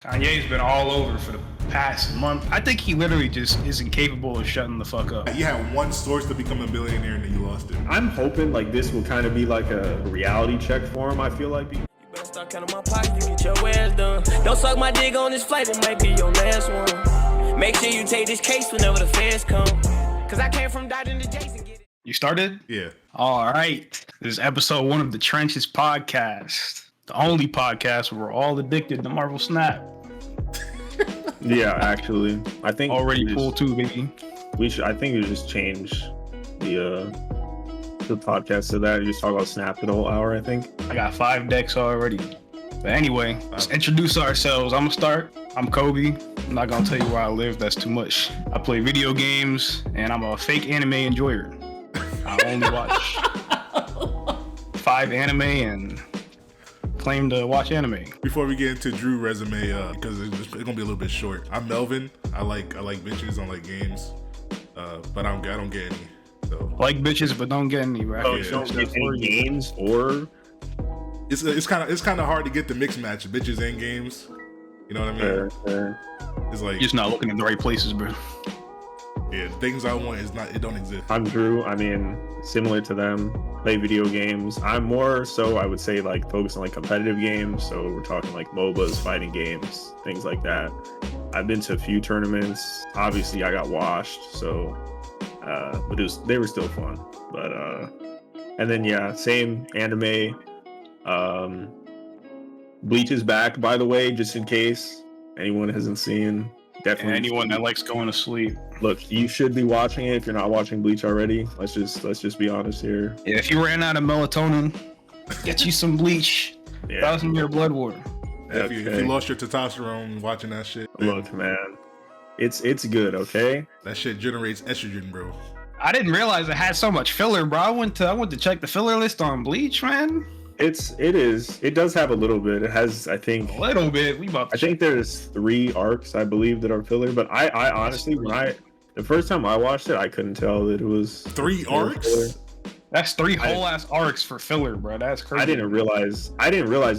Kanye's been all over for the past month. I think he literally just isn't capable of shutting the fuck up. You had one source to become a billionaire and then you lost it. I'm hoping like this will kind of be like a reality check for him. I feel like. You better start counting my pockets and get your ass done. Don't suck my dick on this flight, it might be your last one. Make sure you take this case whenever the feds come. Cause I came from Dodging to Jason. Get it. You started? Yeah. All right. This is episode 1 of the Trenches podcast. The only podcast where we're all addicted to Marvel Snap. Yeah, actually, I think already full 2, baby. I think we just change the podcast to that. You just talk about Snap for the whole hour. I think I got 5 decks already. But anyway, let's introduce ourselves. I'm gonna start. I'm Kobe. I'm not gonna tell you where I live. That's too much. I play video games, and I'm a fake anime enjoyer. I only watch 5 anime and claim to watch anime. Before we get into Drew's resume, because it's gonna be a little bit short. I'm Melvin. I like bitches. I like games, but I don't get any. So like bitches, but don't get any. Right? Oh, you don't get any games, or it's kind of hard to get the mixed match bitches and games. You know what I mean? Fair. It's like you're just not looking in the right places, bro. Yeah, things I want it don't exist. I'm Drew. I mean, similar to them, play video games. I'm more so, I would say, like focused on like competitive games. So we're talking like MOBAs, fighting games, things like that. I've been to a few tournaments. Obviously, I got washed, so but they were still fun. But and then yeah, same anime. Bleach is back, by the way, just in case anyone hasn't seen. Definitely. And anyone that likes going to sleep. Look, you should be watching it if you're not watching Bleach already. Let's just be honest here. Yeah, if you ran out of melatonin, get you some Bleach. Yeah. 1,000-year blood water. If you lost your testosterone watching that shit, look, man, it's good. Okay, that shit generates estrogen, bro. I didn't realize it had so much filler, bro. I went to check the filler list on Bleach, man. It does have a little bit. It has, I think, a little bit. I think there's 3 arcs, I believe, that are filler. But I honestly, the first time I watched it, I couldn't tell that it was 3 arcs. Filler. That's 3 whole ass arcs for filler, bro. That's crazy. I didn't realize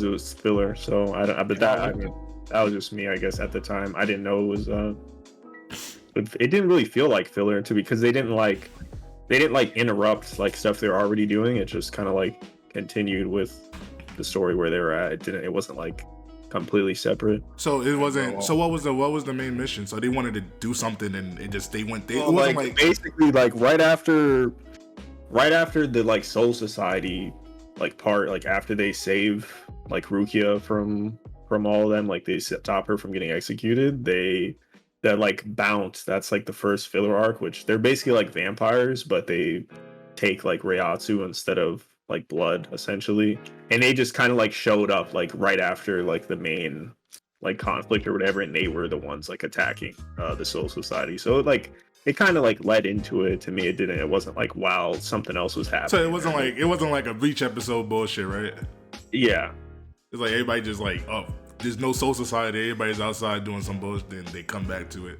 it was filler. So that was just me, I guess, at the time. I didn't know it was. But it didn't really feel like filler because they didn't interrupt like stuff they're already doing. It just kind of like continued with the story where they were at. It wasn't like completely separate. So it wasn't. So what was the main mission? So they wanted to do something, and it wasn't like basically like right after the like Soul Society like part, like after they save like Rukia from all of them, like they stop her from getting executed. That like bounce. That's like the first filler arc, which they're basically like vampires, but they take like Reiatsu instead of like blood, essentially. And they just kind of like showed up like right after like the main like conflict or whatever, and they were the ones like attacking the Soul Society. So like it kind of like led into it. To me, it wasn't like, wow, something else was happening. So it wasn't like a Bleach episode bullshit, right? Yeah. It's like everybody just like, oh, there's no Soul Society, everybody's outside doing some bullshit, then they come back to it.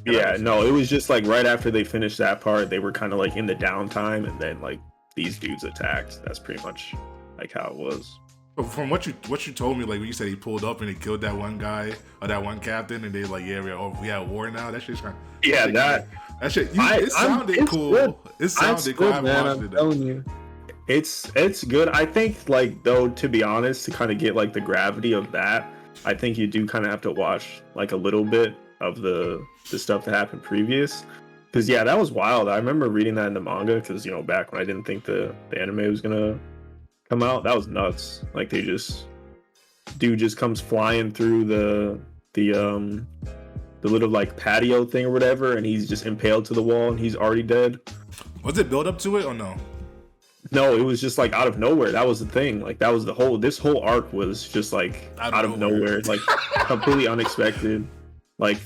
Yeah, no, it was just like right after they finished that part, they were kind of like in the downtime, and then like these dudes attacked. That's pretty much like how it was. But from what you told me, like when you said he pulled up and he killed that one guy or that one captain, and they like, yeah, we at war now. That shit's kind of, yeah, that shit. It sounded cool. Good. It sounded cool. Good, man, I'm telling you, it's good. I think like though, to be honest, to kind of get like the gravity of that, I think you do kind of have to watch like a little bit of the stuff that happened previous. Because yeah, that was wild. I remember reading that in the manga because, you know, back when I didn't think the anime was gonna come out, that was nuts. Like dude just comes flying through the little like patio thing or whatever, and he's just impaled to the wall and he's already dead. Was it build up to it or no? No, it was just like out of nowhere. That was the thing. Like that was this whole arc was just like out of nowhere, like completely unexpected. Like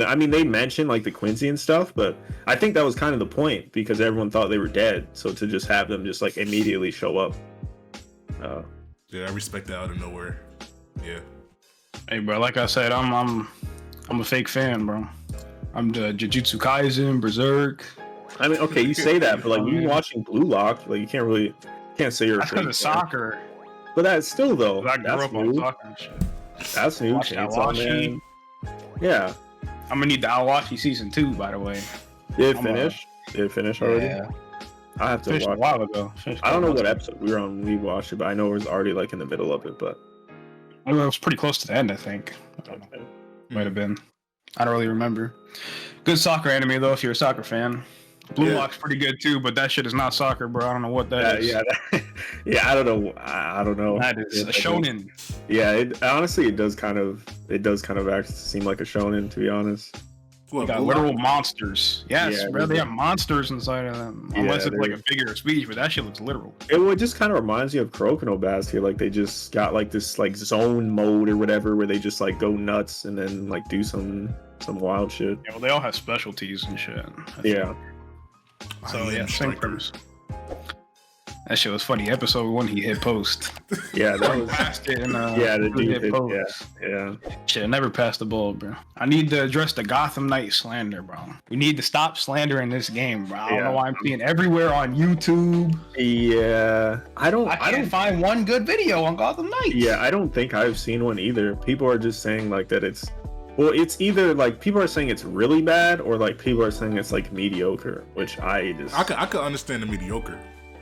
I mean, they mentioned like the Quincy and stuff, but I think that was kind of the point because everyone thought they were dead. So to just have them just like immediately show up. Yeah, I respect that out of nowhere. Yeah. Hey, bro, like I said, I'm a fake fan, bro. I'm the Jujutsu Kaisen, Berserk. I mean, okay, you say that, but like when you're watching Blue Lock, like you can't say you're a fake fan. Soccer. But that's still though. I grew up on soccer and shit. That's new. Watch Chainsaw Awashi. Man. Yeah. I'm gonna need the Awashi season 2, by the way. Did it finish? Did it finish already? Yeah, I have to finished a watch. while ago. I don't know what episode we were on when we watched it, but I know it was already like in the middle of it. But It was pretty close to the end, I think. I don't know. Might have been. I don't really remember. Good soccer anime though, if you're a soccer fan. Blue Lock's pretty good too, but that shit is not soccer, bro. I don't know what that is. Yeah, I don't know. I don't know. That is a shonen. Yeah, it does kind of actually seem like a shonen, to be honest. They got literal monsters. Yes, Yeah, bro. They they have monsters inside of them. Yeah, Unless it's like they're- a figure of speech, but that shit looks literal. It just kind of reminds me of Kuroko Basket. Like they just got like this like zone mode or whatever where they just like go nuts and then like do some wild shit. Yeah, well, they all have specialties and shit. Yeah. So I am yeah, same striker. purpose. That shit was funny. Episode 1, he hit post. Yeah, that was Passed it and yeah, the he dude did, post. yeah. Shit, I never passed the ball, bro. I need to address the Gotham Knight slander, bro. We need to stop slandering this game, bro. I don't know why I'm seeing everywhere on YouTube. Yeah. I don't find one good video on Gotham Knight. Yeah, I don't think I've seen one either. People are just saying like that it's it's either like people are saying it's really bad or like people are saying it's like mediocre, which I could understand the mediocre,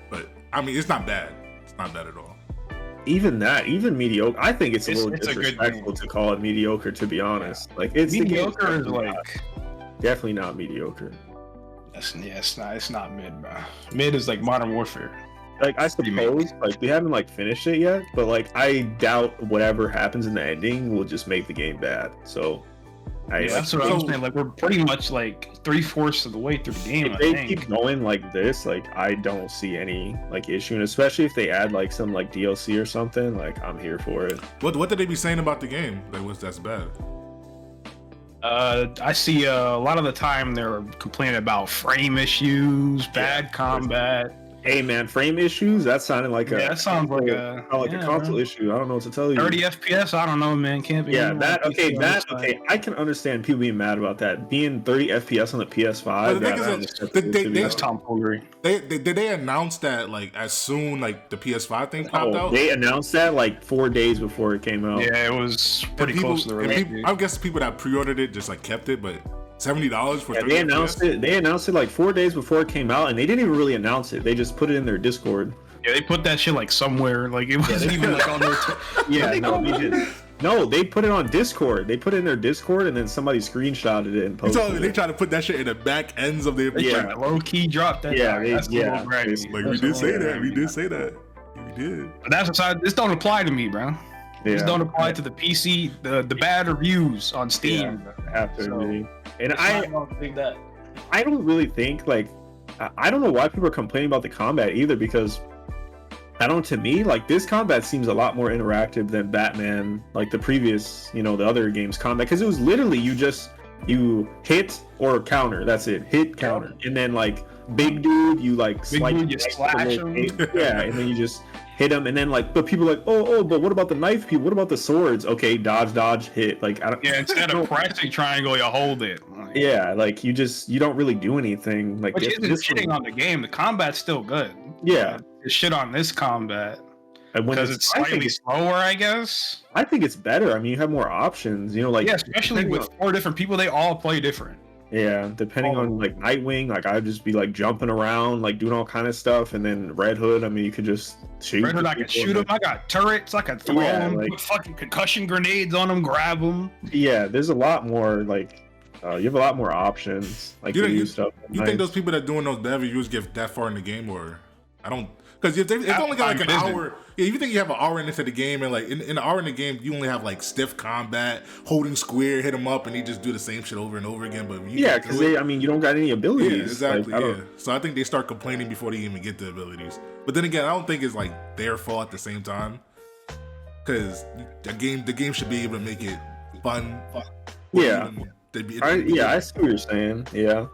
but I mean it's not bad. It's not bad at all. even mediocre. I think it's a little it's a good disrespectful game. to call it mediocre, to be honest. Like it's Mediocre is definitely like definitely not mediocre. it's not mid, bro. Mid is like Modern Warfare. Like I suppose like we haven't like finished it yet, but like I doubt whatever happens in the ending will just make the game bad. So That's what I'm saying. Like we're pretty much like 3/4 of the way through the game. if they keep going like this, like I don't see any like issue, and especially if they add like some like DLC or something, like I'm here for it. What did they be saying about the game that's bad? I see a lot of the time they're complaining about frame issues, bad combat. Hey man, frame issues? That sounded like that sounds like a console issue. I don't know what to tell you. 30 FPS. I don't know, man. Can't be. Okay. I can understand people being mad about that. Being 30 FPS on the PS5. But the thing is, That's tomfoolery. Did they announce that like as soon like the PS5 thing popped out? They announced that like 4 days before it came out. Yeah, it was pretty close to the release. I guess people that pre-ordered it just like kept it, but $70 for 30 they announced FPS? it. They announced it like 4 days before it came out, and they didn't even really announce it. They just put it in their Discord. Yeah, they put that shit like somewhere. Like it wasn't even like on their. They didn't. No, they put it on Discord. They put it in their Discord, and then somebody screenshotted it and posted it. They try to put that shit in the back ends of their. Low key drop that. Yeah, that's a little braggy. Like we did say that. We did say that. We did. But that's aside. This don't apply to me, bro. This don't apply to the PC. The bad reviews on Steam. And I don't really think like I don't know why people are complaining about the combat either, because to me, like this combat seems a lot more interactive than Batman, like the previous, the other game's combat, because it was literally you hit or counter. That's it. Hit, counter. And then like big dude, you like slash him. Yeah, and then you just hit him, and then like, but people are like, but what about the knife people? What about the swords? Okay, dodge, hit. Like I don't. Yeah, instead of pressing triangle, you hold it. Like, yeah, like you don't really do anything. Like which isn't shitting on the game. The combat's still good. Yeah, it's shit on this combat because it's slightly slower, I guess. I think it's better. I mean, you have more options. Like especially with 4 different people, they all play different. Yeah, depending on like Nightwing, like I'd just be like jumping around, like doing all kind of stuff, and then Red Hood, I mean, you could just shoot. Red Hood, I could shoot him. I got turrets. I could throw them, put fucking concussion grenades on them, grab them. Yeah, there's a lot more like you have a lot more options. Like you stuff. Think those people that doing those bad reviews get that far in the game, or I don't? Because if it's only got like an hour, if you think you have an hour into the game, and like in an hour in the game, you only have like stiff combat, holding square, hit them up, and they just do the same shit over and over again. But because you don't got any abilities. Yeah, exactly. So I think they start complaining before they even get the abilities. But then again, I don't think it's like their fault at the same time, because the game should be able to make it fun. Yeah. I see what you're saying. Yeah.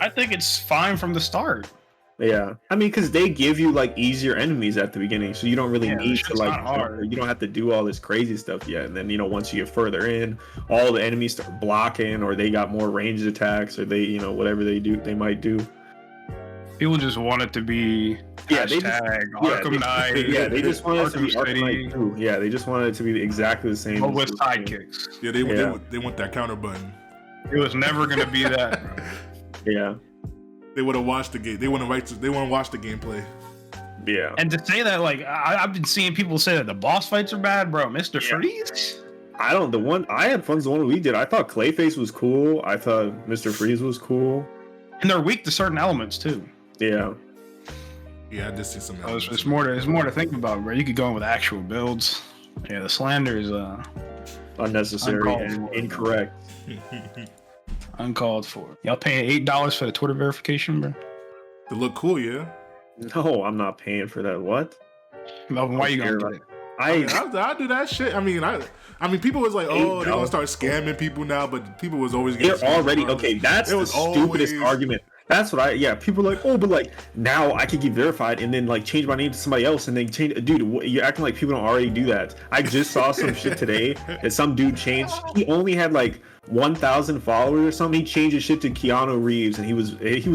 I think it's fine from the start. Yeah, I mean, because they give you like easier enemies at the beginning, so you don't really need to like you don't have to do all this crazy stuff yet. And then once you get further in, all the enemies start blocking, or they got more ranged attacks, or they whatever they might do. People just want it to be Arkham Knight. Yeah, they just want it to be Arkham Arkham Knight too. Yeah, they just wanted it to be exactly the same. But with sidekicks. Yeah, they want that counter button. It was never gonna be that. Yeah. They would have watched the game. They want to watch the gameplay. Yeah. And to say that, like, I've been seeing people say that the boss fights are bad, bro. Mr. Freeze? I had fun. The one we did. I thought Clayface was cool. I thought Mr. Freeze was cool. And they're weak to certain elements too. Yeah. Yeah, I just see some. It's more to think about, bro. You could go in with actual builds. Yeah, the slander is unnecessary and incorrect. Uncalled for. Y'all paying $8 for the Twitter verification, bro? To look cool, yeah. No, I'm not paying for that. What? Melvin, why you gonna do it? I do that shit. I mean, people was like, oh, they're gonna start scamming people now, but people was always getting. They're already okay. That's the stupidest argument. That's what people are like, oh, but like now I can get verified and then like change my name to somebody else and then change. Dude, you're acting like people don't already do that. I just saw some shit today that some dude changed. He only had like 1,000 followers or something. He changed his shit to Keanu Reeves and he was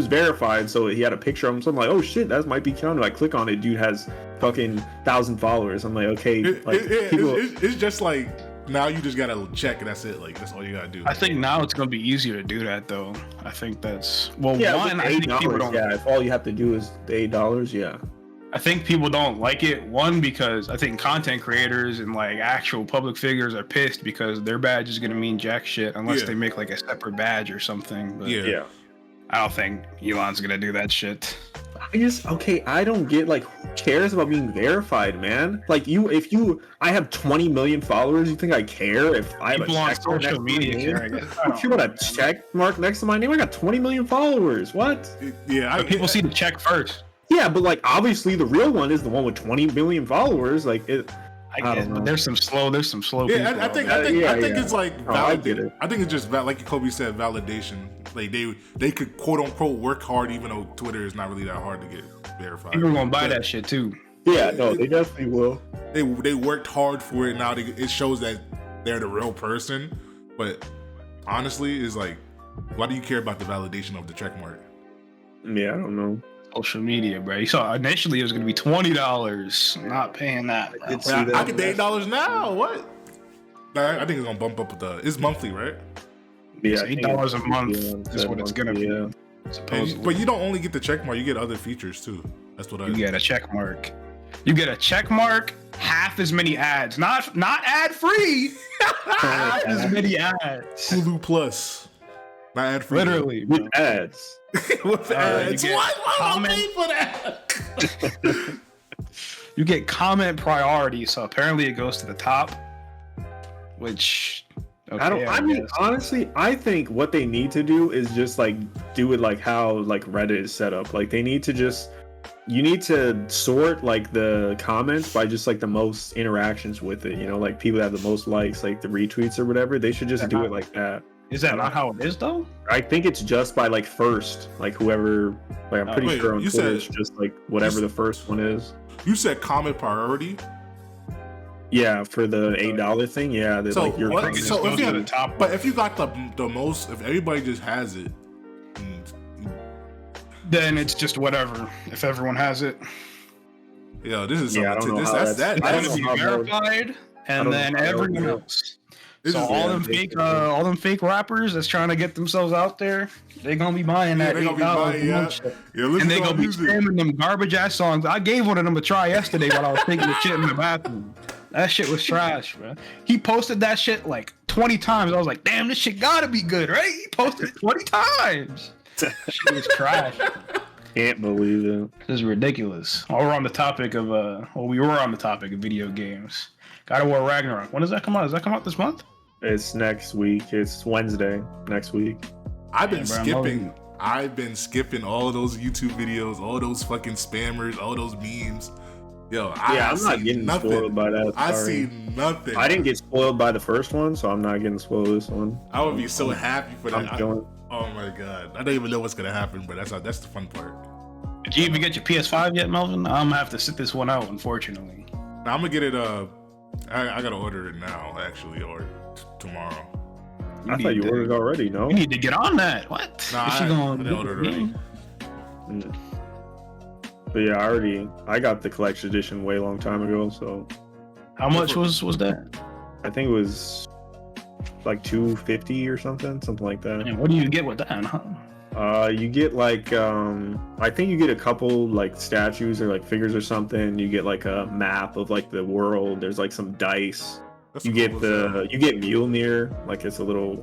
verified, so he had a picture of him. So I'm like, oh shit, that might be Keanu. I click on it, dude has fucking 1,000 followers. I'm like, okay, it's just like now you just gotta check and that's it. Like that's all you gotta do. I think now it's gonna be easier to do that though. I think that's one. I think people don't. Yeah, if all you have to do is the $8, yeah. I think people don't like it. One, because I think content creators and like actual public figures are pissed because their badge is gonna mean jack shit unless they make like a separate badge or something. But yeah. I don't think Elon's gonna do that shit. I don't get like who cares about being verified, man? Like I have 20 million followers. You think I care if I have people a on check mark social media care? I guess. I don't care about a check mark next to my name. I got 20 million followers. What? Yeah, people see the check first. Yeah, but like obviously the real one is the one with 20 million followers. Like I guess, but there's some slow people. Yeah, I think it's like validation. I think it's just like Kobe said, validation. Like they could quote unquote work hard, even though Twitter is not really that hard to get verified. People are gonna buy that shit too. Yeah, no, they definitely will. They worked hard for it. Now it shows that they're the real person. But honestly, it's like, why do you care about the validation of the check mark? Yeah, I don't know. Social media, bro. You saw initially it was gonna be $20. I'm not paying that. I get the $8 now. What? I think it's gonna bump up with it's monthly, right? Yeah, $8 a month is what it's gonna be. Yeah. But you don't only get the check mark; you get other features too. That's what you get a check mark. You get a check mark, half as many ads, not ad free. Half as many ads. Hulu Plus, not ad free. Literally with ads. With ads. Why am I paying for that? You get comment priority, so apparently it goes to the top. Which honestly, I think what they need to do is just like do it like how like Reddit is set up. Like you need to sort like the comments by just like the most interactions with it. You know, like people that have the most likes, like the retweets or whatever. They should just do it like that. Is that not how it is though? I think it's just by like first, like whoever. Like I'm pretty sure on Twitter it's just like whatever the first one is. You said comment priority. Yeah, for the $8 thing, yeah. So, like your if you got the most, if everybody just has it, then it's just whatever. If everyone has it, yeah, this is I don't know that's gonna be verified, and then everyone else. So all them fake rappers that's trying to get themselves out there, they're gonna be buying that $8. And they gonna be spamming them garbage ass songs. I gave one of them a try yesterday while I was taking the shit in the bathroom. That shit was trash, man. He posted that shit like 20 times. I was like, damn, this shit gotta be good, right? He posted it 20 times. Shit was trash. Can't believe it. This is ridiculous. While we're on the topic of we were on the topic of video games. God of War Ragnarok. When does that come out? Does that come out this month? It's next week. It's Wednesday next week. I've been skipping all of those YouTube videos, all those fucking spammers, all those memes. Yo, I'm not getting spoiled by that. I see nothing. I didn't get spoiled by the first one, so I'm not getting spoiled this one. I would be so happy for that. Oh my god, I don't even know what's gonna happen, but that's the fun part. Did you even get your PS5 yet, Melvin? I'm gonna have to sit this one out, unfortunately. Now, I'm gonna get it. I gotta order it now, actually, or tomorrow. I thought you ordered it already. No, you need to get on that. What? Nah, I didn't order it already. But yeah, I got the collection edition way long time ago. So How much was that? I think it was like $250 or something like that. And what do you get with that, huh? You get like I think you get a couple like statues or like figures or something. You get like a map of like the world. There's like some dice. You get Mjolnir, like it's a little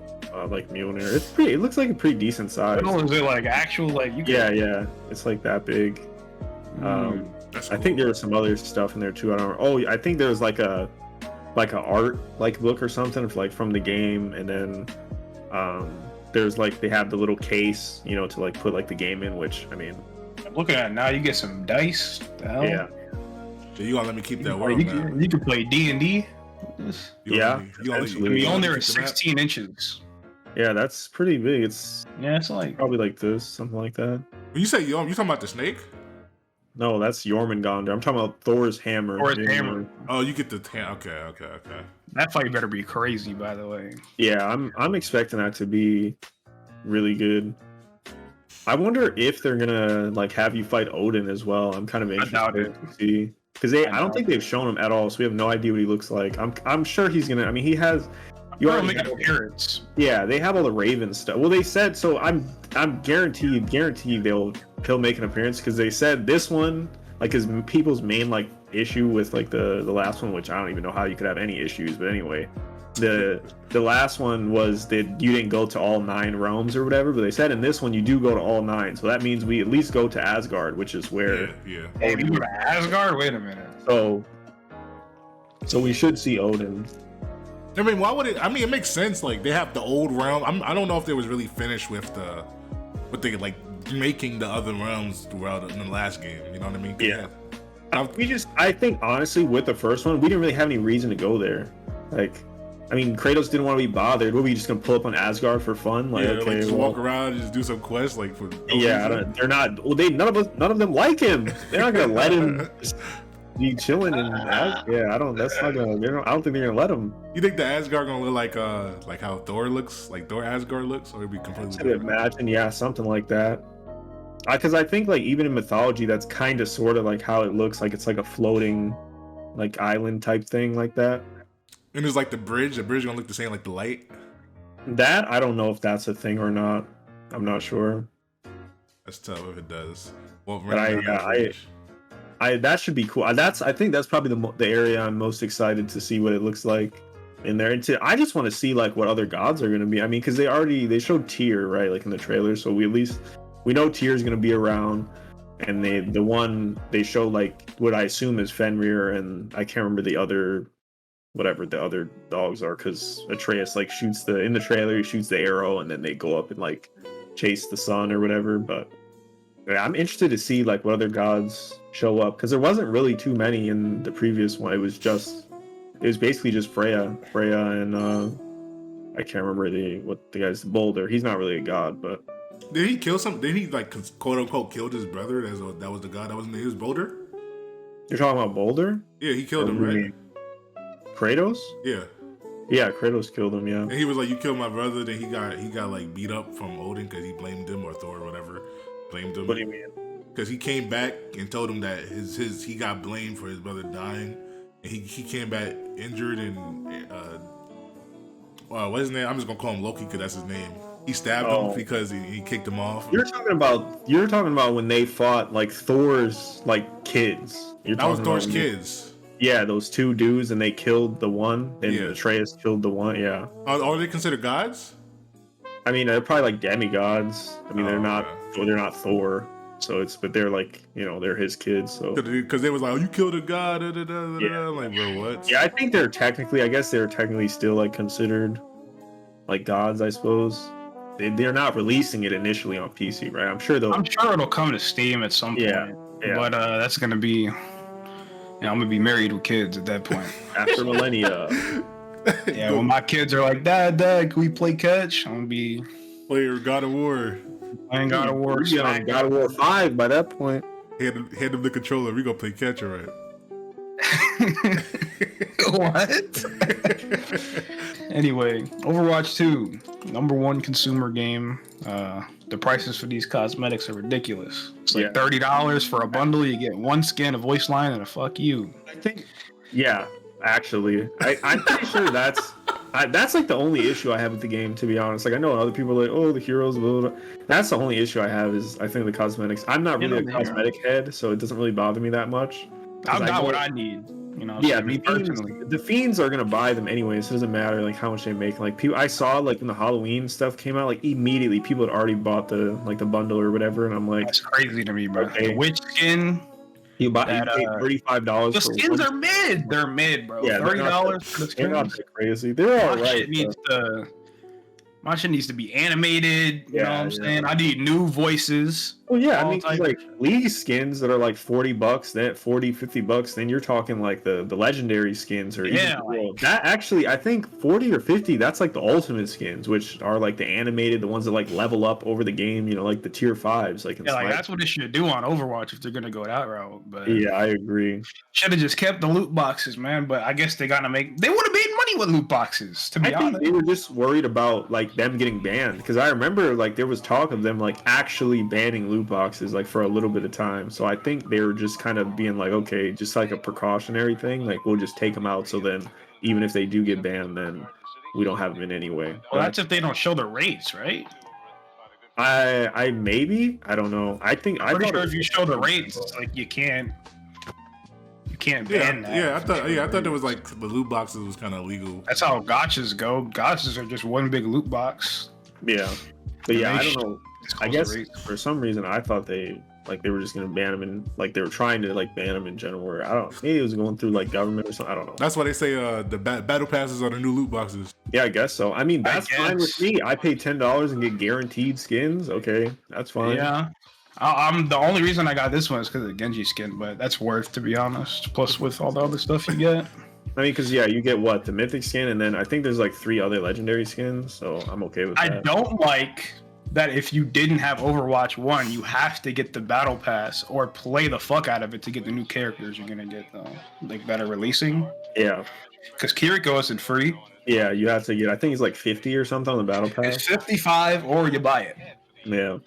like Mjolnir. It looks like a pretty decent size. Oh, is it like actual like you Yeah, it's like that big. That's I think there was some other stuff in there too. I don't know. Oh, I think there was like a art like book or something like from the game, and then there's like they have the little case, you know, to like put like the game in, which I mean, I'm looking at it now, you get some dice. The hell? yeah. So you gonna let me keep that world map? You can play D&D. Yeah, The owner is 16 inches. Yeah, that's pretty big. It's like probably like this, something like that. When you say Yom, you talking about the snake? No, that's Jormungandr. I'm talking about Thor's hammer. Hammer. Oh, you get the okay. That fight better be crazy, by the way. Yeah, I'm expecting that to be really good. I wonder if they're gonna like have you fight Odin as well. I'm kind of interested to see, because I don't think they've shown him at all, so we have no idea what he looks like. I'm sure he's gonna. I mean, he has. You already make an appearance. Yeah, they have all the Raven stuff. Well, they said so. I'm guaranteed he'll make an appearance, because they said this one, like, is people's main like issue with like the last one, which I don't even know how you could have any issues. But anyway, the last one was that you didn't go to all 9 realms or whatever. But they said in this one you do go to all 9, so that means we at least go to Asgard, which is where. Yeah. Oh, you go to Asgard? Wait a minute. So we should see Odin. I mean, why would it? I mean, it makes sense. Like they have the old realm. I don't know if they was really finished with the like making the other realms throughout in the last game. You know what I mean? Yeah. I think honestly with the first one, we didn't really have any reason to go there. Like, I mean, Kratos didn't want to be bothered. Were we just gonna pull up on Asgard for fun? Like, okay, like just walk around and just do some quests, like for. They're not. Well, none of them like him. They're not gonna let him just be chilling and I don't think they're gonna let him. You think the Asgard gonna look like how Thor looks, like Thor Asgard looks, or it'd be completely different? Imagine, something like that. Because I think like even in mythology, that's kind of sort of like how it looks. Like it's like a floating, like island type thing like that. And there's like the bridge gonna look the same, like the light. That I don't know if that's a thing or not. I'm not sure. That's tough if it does. Well, but that should be cool. I think that's probably the area I'm most excited to see what it looks like in there. And I just want to see like what other gods are going to be. I mean, because they showed Tyr, right, like in the trailer, so we know Tyr is going to be around. And the one they show like what I assume is Fenrir, and I can't remember the other whatever the other dogs are, because Atreus like in the trailer he shoots the arrow and then they go up and like chase the sun or whatever. But yeah, I'm interested to see like what other gods show up, because there wasn't really too many in the previous one. It was basically just Freya and I can't remember the guy's Boulder. He's not really a god, but did he kill some? Did he like quote unquote killed his brother? That was the god. That wasn't his Boulder. You're talking about Boulder? Yeah, he killed him, right? Kratos? Yeah, Kratos killed him. Yeah, and he was like, "You killed my brother." Then he got like beat up from Odin because he blamed him, or Thor or whatever blamed him. What do you mean? Because he came back and told him that he got blamed for his brother dying, and he came back injured and what's his name? I'm just gonna call him Loki because that's his name. He stabbed him because he kicked him off. You're talking about when they fought like Thor's like kids. That was Thor's kids. Yeah, those 2 dudes, and they killed the one, and Atreus killed the one. Yeah. Are they considered gods? I mean, they're probably like demigods. I mean, they're not Thor. So but they're like, they're his kids. So because they was like, "Oh, you killed a god." Yeah. I'm like, bro, what? Yeah, I think they're technically still like considered like gods, I suppose. They're not releasing it initially on PC, right? I'm sure it'll come to Steam at some point. Yeah. But that's gonna be. I'm gonna be married with kids at that point. After millennia. Yeah, when my kids are like, Dad, can we play catch? I'm gonna be player God of War. Playing God of War. God of War 5 by that point. Hand him the controller. We gonna play catch, all right? What? Anyway, Overwatch 2, #1 consumer game. The prices for these cosmetics are ridiculous. It's like $30 for a bundle. You get one skin, a voice line, and a fuck you. I think, yeah, actually, I'm pretty sure that's like the only issue I have with the game, to be honest. Like, I know other people are like, oh, the heroes, blah, blah, blah. That's the only issue I have is I think the cosmetics. I'm not really a cosmetic head, so it doesn't really bother me that much. I've got what I need. You know, yeah, so me personally. The fiends are gonna buy them anyways. It doesn't matter like how much they make. Like people, I saw like when the Halloween stuff came out, like immediately people had already bought the bundle or whatever, and I'm like, that's crazy to me, bro. Okay. The witch skin. You paid $35. The skins are mid. They're mid, bro. Yeah, $30 for the skins. They're not crazy. They're all right. My shit needs to be animated. You know what I'm saying? I need new voices. Well, yeah, I mean, like League skins that are like $40, then $50, then you're talking like the legendary skins or that actually I think 40 or 50. That's like the ultimate skins, which are like the animated, the ones that like level up over the game. You know, like the tier 5s. Like that's what it should do on Overwatch if they're gonna go that route. But yeah, I agree. Should have just kept the loot boxes, man. But I guess they gotta make. They would have made money with loot boxes. To be honest, think they were just worried about like them getting banned because I remember like there was talk of them like actually banning loot boxes like for a little bit of time. So I think they were just kind of being like, okay, just like a precautionary thing. Like we'll just take them out. So then even if they do get banned, then we don't have them in anyway. Well, that's if they don't show the rates, right? I maybe I don't know. I'm pretty sure if you show the rates, it's like you can't ban that. Yeah, I thought there was like the loot boxes was kind of illegal. That's how gotchas go. Gotchas are just one big loot box. Yeah, but yeah, I don't know. I guess for some reason I thought they were just gonna ban them and like they were trying to like ban them in general. Or I don't know, maybe it was going through like government or something. I don't know. That's why they say the battle passes are the new loot boxes. Yeah, I guess so. I mean, that's fine with me. I pay $10 and get guaranteed skins. Okay, that's fine. Yeah. I'm the only reason I got this one is because of the Genji skin, but that's worth, to be honest. Plus with all the other stuff you get. I mean, because you get the mythic skin, and then I think there's like 3 other legendary skins, so I'm okay with that. I don't like that if you didn't have Overwatch 1, you have to get the battle pass or play the fuck out of it to get the new characters you're gonna get though, like that are releasing. Yeah. Because Kiriko isn't free. Yeah, you have to get. I think it's like 50 or something on the battle pass. It's 55 or you buy it. Yeah.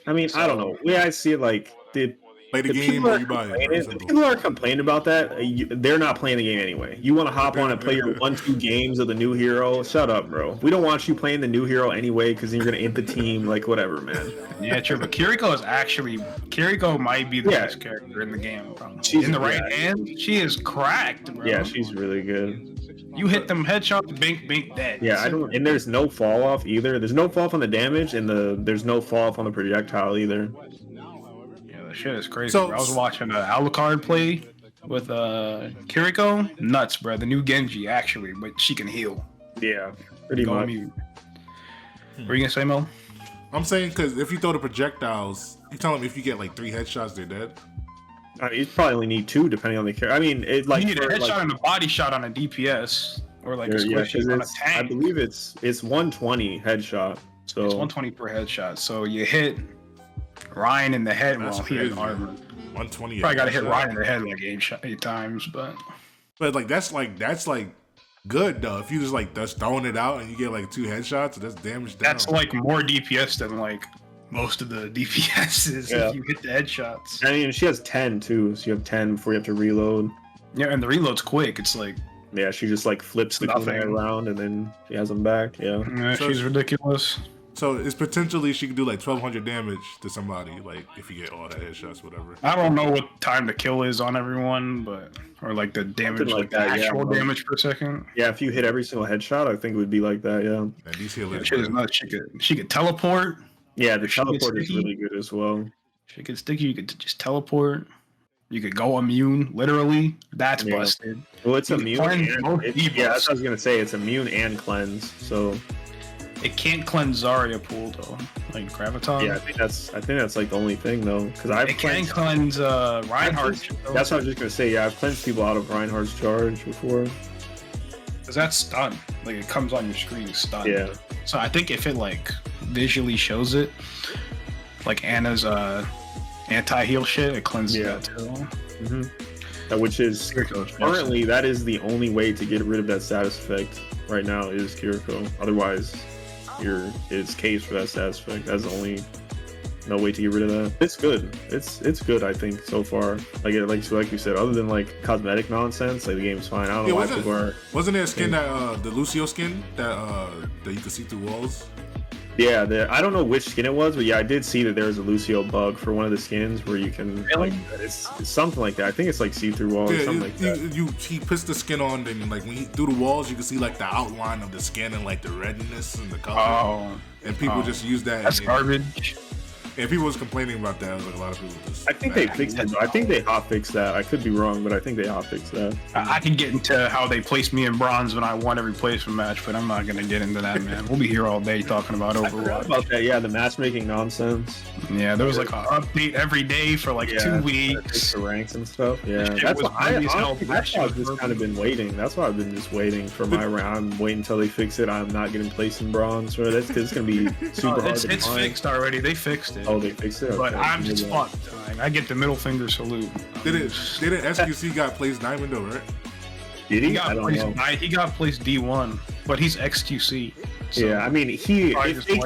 I mean, I don't know. The way I see it, like play the game or you buy it. The people are complaining about that. They're not playing the game anyway. You want to hop on and play your 1-2 games of the new hero? Shut up, bro. We don't want you playing the new hero anyway because then you're gonna imp the team. Like whatever, man. Yeah, true. But Kiriko might be the best character in the game. Bro. She's in the right hand. She is cracked, bro. Yeah, she's really good. You hit them headshots, bink, bink, dead. Yeah, I don't. And there's no fall off either. There's no fall off on the damage, and there's no fall off on the projectile either. Yeah, that shit is crazy. So, I was watching Alucard play with Kiriko. Nuts, bro. The new Genji, actually, but she can heal. Yeah, pretty much. What were you gonna say, Mo? I'm saying because if you throw the projectiles, you telling me if you get like 3 headshots, they're dead. I mean, you probably only need 2 depending on the character. I mean, you need a headshot and a body shot on a DPS or like a squish shot on a tank. I believe it's 120 headshot. So it's 120 per headshot. So you hit Ryan in the head while he has armor. 120. Probably gotta hit Ryan in the head like 8 times, but like that's good though. If you just throwing it out and you get like 2 headshots, that's damage down. That's like more DPS than like most of the DPSs if you hit the headshots. I mean, she has 10 too, so you have 10 before you have to reload. Yeah, and the reload's quick. It's like she just like flips the guy around and then she has him back. Yeah, so, she's ridiculous. So it's potentially she could do like 1,200 damage to somebody, like if you get all the headshots, whatever. I don't know what time to kill is on everyone, or like the damage, like the actual damage per second. Yeah, if you hit every single headshot, I think it would be like that. Yeah. And these healers, she is nuts. She could teleport. Yeah, the teleport is really good as well. She could sticky. You could just teleport. You could go immune, literally. That's busted. Well, it's immune. That's what I was gonna say. It's immune and cleanse. So it can't cleanse Zarya pool though, like Graviton. Yeah, I think that's like the only thing though, because it can cleanse Reinhardt's. That's what I was just gonna say. Yeah, I've cleansed people out of Reinhardt's charge before. Because that's stun. Like it comes on your screen stun. Yeah. So I think if it like visually shows it, like Anna's anti-heal shit, it cleanses that too. which is currently that is the only way to get rid of that status effect right now is Kiriko. Otherwise, it's case for that status effect. That's the only no way to get rid of that. It's good. It's good. I think so far. Like you said, other than like cosmetic nonsense, like the game's fine. I don't know why people are. Wasn't there a skin that the Lucio skin that you could see through walls? Yeah, I don't know which skin it was, but yeah, I did see that there was a Lucio bug for one of the skins where you can really? It's something like that. I think it's like see-through walls or something like that. He puts the skin on, and like when he through the walls, you can see like the outline of the skin and like the redness and the color. Oh, and people just use that. That's garbage. And people was complaining about that. I was like, a lot of people just. I think they fixed it. I think they hot fixed that. I could be wrong, but I think they hot fixed that. I can get into how they placed me in bronze when I won every placement match, but I'm not gonna get into that, man. We'll be here all day talking about Overwatch. I forgot about that. Yeah, the matchmaking nonsense. Yeah, there was like an update every day for like 2 weeks. The ranks and stuff. Yeah, that's why I've just kind of been waiting. That's why I've been just waiting for my round. I'm waiting until they fix it. I'm not getting placed in bronze. Right? That's because it's gonna be super hard. It's fixed already. They fixed it. Oh, they fixed it. But I'm just fucked. I get the middle finger salute. Didn't SQC got placed diamond though, right? Did he? He got placed D1, but he's XQC. So yeah, I mean,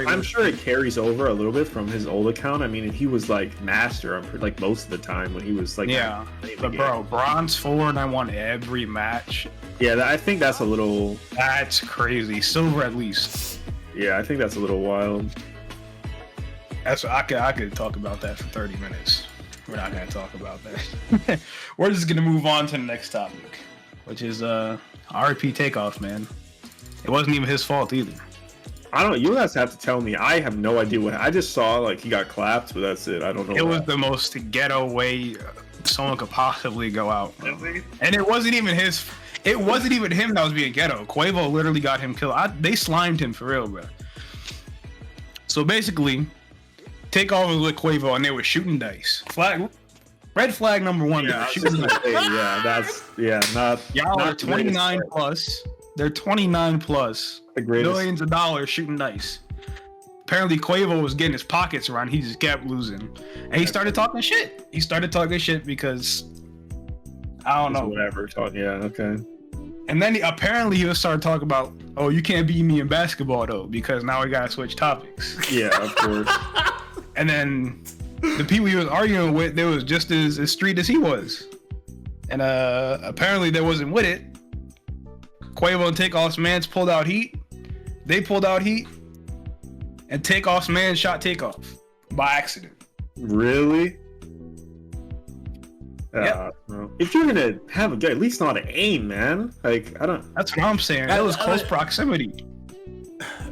I'm sure it carries over a little bit from his old account. I mean, if he was like master, like most of the time when he was like, yeah, but bro, bronze 4 and I won every match. Yeah, I think that's a little. That's crazy. Silver at least. Yeah, I think that's a little wild. That's I could talk about that for 30 minutes. We're not gonna talk about that. We're just gonna move on to the next topic, which is RP Takeoff, man. It wasn't even his fault either. I don't know. You guys have to tell me. I have no idea what. I just saw like he got clapped, but that's it. I don't know. It was the most ghetto way someone could possibly go out, and it wasn't even his. It wasn't even him that was being ghetto. Quavo literally got him killed. They slimed him for real, bro. So basically, Takeoff was with Quavo, and they were shooting dice. Red flag number 1. Yeah, Y'all are 29 plus. They're 29 plus. Millions of dollars shooting dice. Apparently, Quavo was getting his pockets around. He just kept losing, and he started talking shit. He started talking shit because I don't know. Whatever. Yeah. Okay. And then he was started talking about, oh, you can't beat me in basketball though, because now we gotta switch topics. Yeah, of course. And then the people he was arguing with, they was just as street as he was. And apparently they wasn't with it. Quavo and Takeoff's mans pulled out heat. They pulled out heat. And Takeoff's man shot Takeoff by accident. Really? Yeah. If you're gonna have a guy, at least not an aim, man. Like I don't. That's what I'm saying. That was close proximity.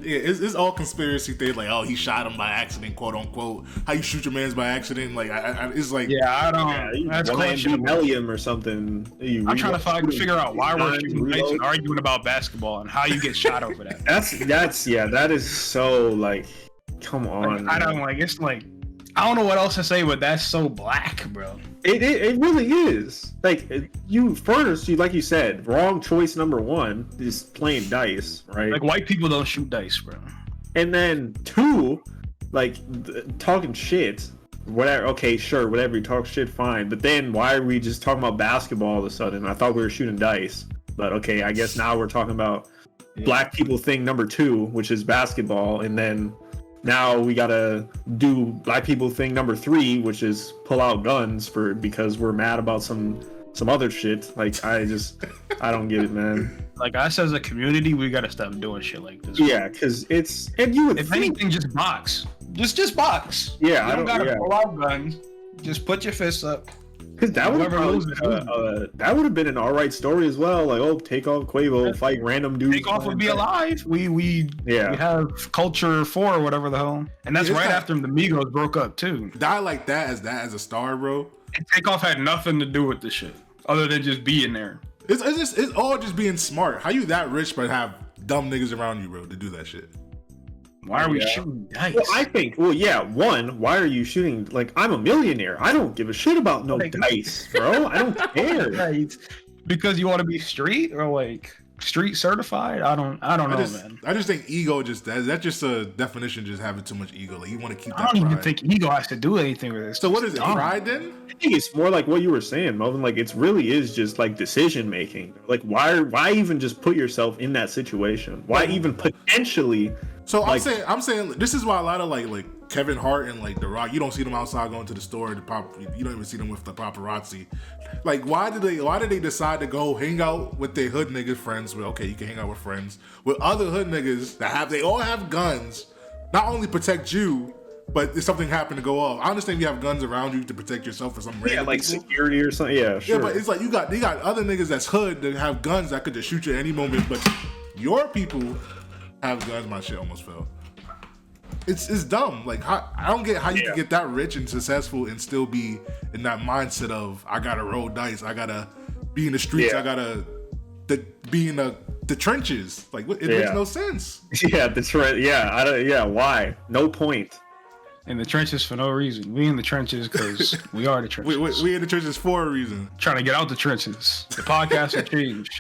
Yeah, it's all conspiracy things. Like, oh, he shot him by accident, quote unquote. How you shoot your man's by accident? Like, it's like, I don't. That's questionable. Or something. I'm trying to figure out why we're shooting dice and arguing about basketball and how you get shot over that. That is so like, come on. Like, I don't like. It's like, I don't know what else to say, but that's so black, bro. It really is. Like like you said, wrong choice number 1 is playing dice, right? Like white people don't shoot dice, bro. And then 2, like talking shit. Whatever. Okay, sure. Whatever you talk shit, fine. But then why are we just talking about basketball all of a sudden? I thought we were shooting dice. But okay, I guess now we're talking about black people thing number 2, which is basketball, and then. Now we gotta do black people thing number 3, which is pull out guns because we're mad about some other shit. Like I don't get it, man. Like us as a community, we gotta stop doing shit like this. Yeah, because if anything, just box. Just box. Yeah, you don't gotta pull out guns. Just put your fists up. Because that would have been an alright story as well. Like, oh, Takeoff, Quavo, fight random dudes. Takeoff would be alive. We have Culture 4 or whatever the hell. And that's right after the Migos broke up too. Die like that as a star, bro. And Takeoff had nothing to do with this shit other than just being there. It's all just being smart. How you that rich but have dumb niggas around you, bro, to do that shit? Why are we shooting dice? Well, I think, one, why are you shooting? Like, I'm a millionaire. I don't give a shit about no dice, bro. I don't care. Right. Because you want to be street, or like, street certified. I don't know, man. I just think ego that's just a definition. Just having too much ego. Like you want to keep. I don't even think ego has to do anything with this. So what is it? Pride then? I think it's more like what you were saying, Melvin. Like it really is just like decision making. Like why even just put yourself in that situation? Why even potentially? So like, I'm saying this is why a lot of like Kevin Hart and like The Rock, you don't see them outside going to the store. You don't even see them with the paparazzi. Like why did they decide to go hang out with their hood niggas friends? Well, okay, you can hang out with friends with other hood niggas they all have guns, not only protect you, but if something happened to go off. I understand you have guns around you to protect yourself for some random like people. Security or something. Yeah, sure. Yeah, but it's like you got other niggas that's hood that have guns that could just shoot you at any moment, but your people have guns. My shit almost fell. It's dumb. Like I don't get how you can get that rich and successful and still be in that mindset of I gotta roll dice, I gotta be in the streets, I gotta be in the trenches. Like it makes no sense. Yeah, that's right. Yeah, why? No point. In the trenches for no reason. We in the trenches because we are the trenches. We in the trenches for a reason. Trying to get out the trenches. The podcast will change.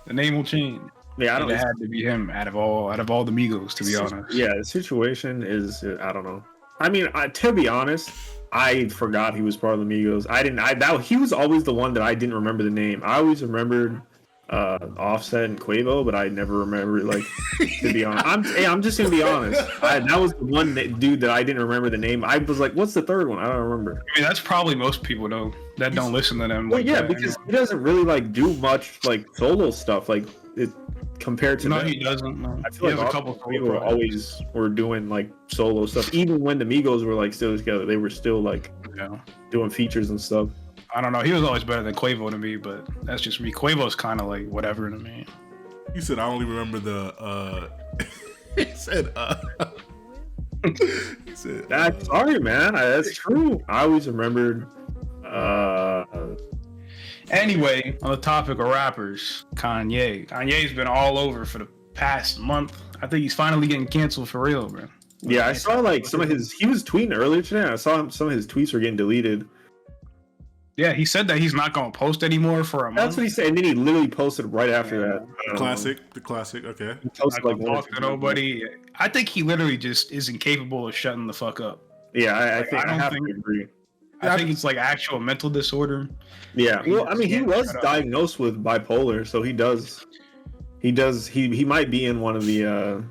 The name will change. Yeah, I don't. It had to be him out of all the Migos, to be honest. Yeah, the situation is I don't know. I mean, to be honest, I forgot he was part of the Migos. He was always the one that I didn't remember the name. I always remembered Offset and Quavo, but I never remember to be honest. I'm just gonna be honest. That was the one dude that I didn't remember the name. I was like, what's the third one? I don't remember. I mean, that's probably most people though that don't listen to them. Well, yeah, because he doesn't really do much solo stuff compared to no, them. He doesn't. No. I feel like a couple people always were doing solo stuff. Even when the Migos were still together, they were still doing features and stuff. I don't know. He was always better than Quavo to me, but that's just me. Quavo's kind of whatever to me. You said I only remember the. He said. He said. That's sorry, man. That's true. I always remembered. Anyway, on the topic of rappers, Kanye's been all over for the past month. I think he's finally getting canceled for real, bro. Yeah, I saw some of his. He was tweeting earlier today. I saw some of his tweets were getting deleted. Yeah, he said that he's not going to post anymore for a month. That's what he said, and then he literally posted right after that. The classic. Okay. He posted talk to nobody. I think he literally just isn't capable of shutting the fuck up. Yeah, I have to agree. I think it's actual mental disorder. Yeah, well, I mean, he was diagnosed with bipolar, so he might be in one of the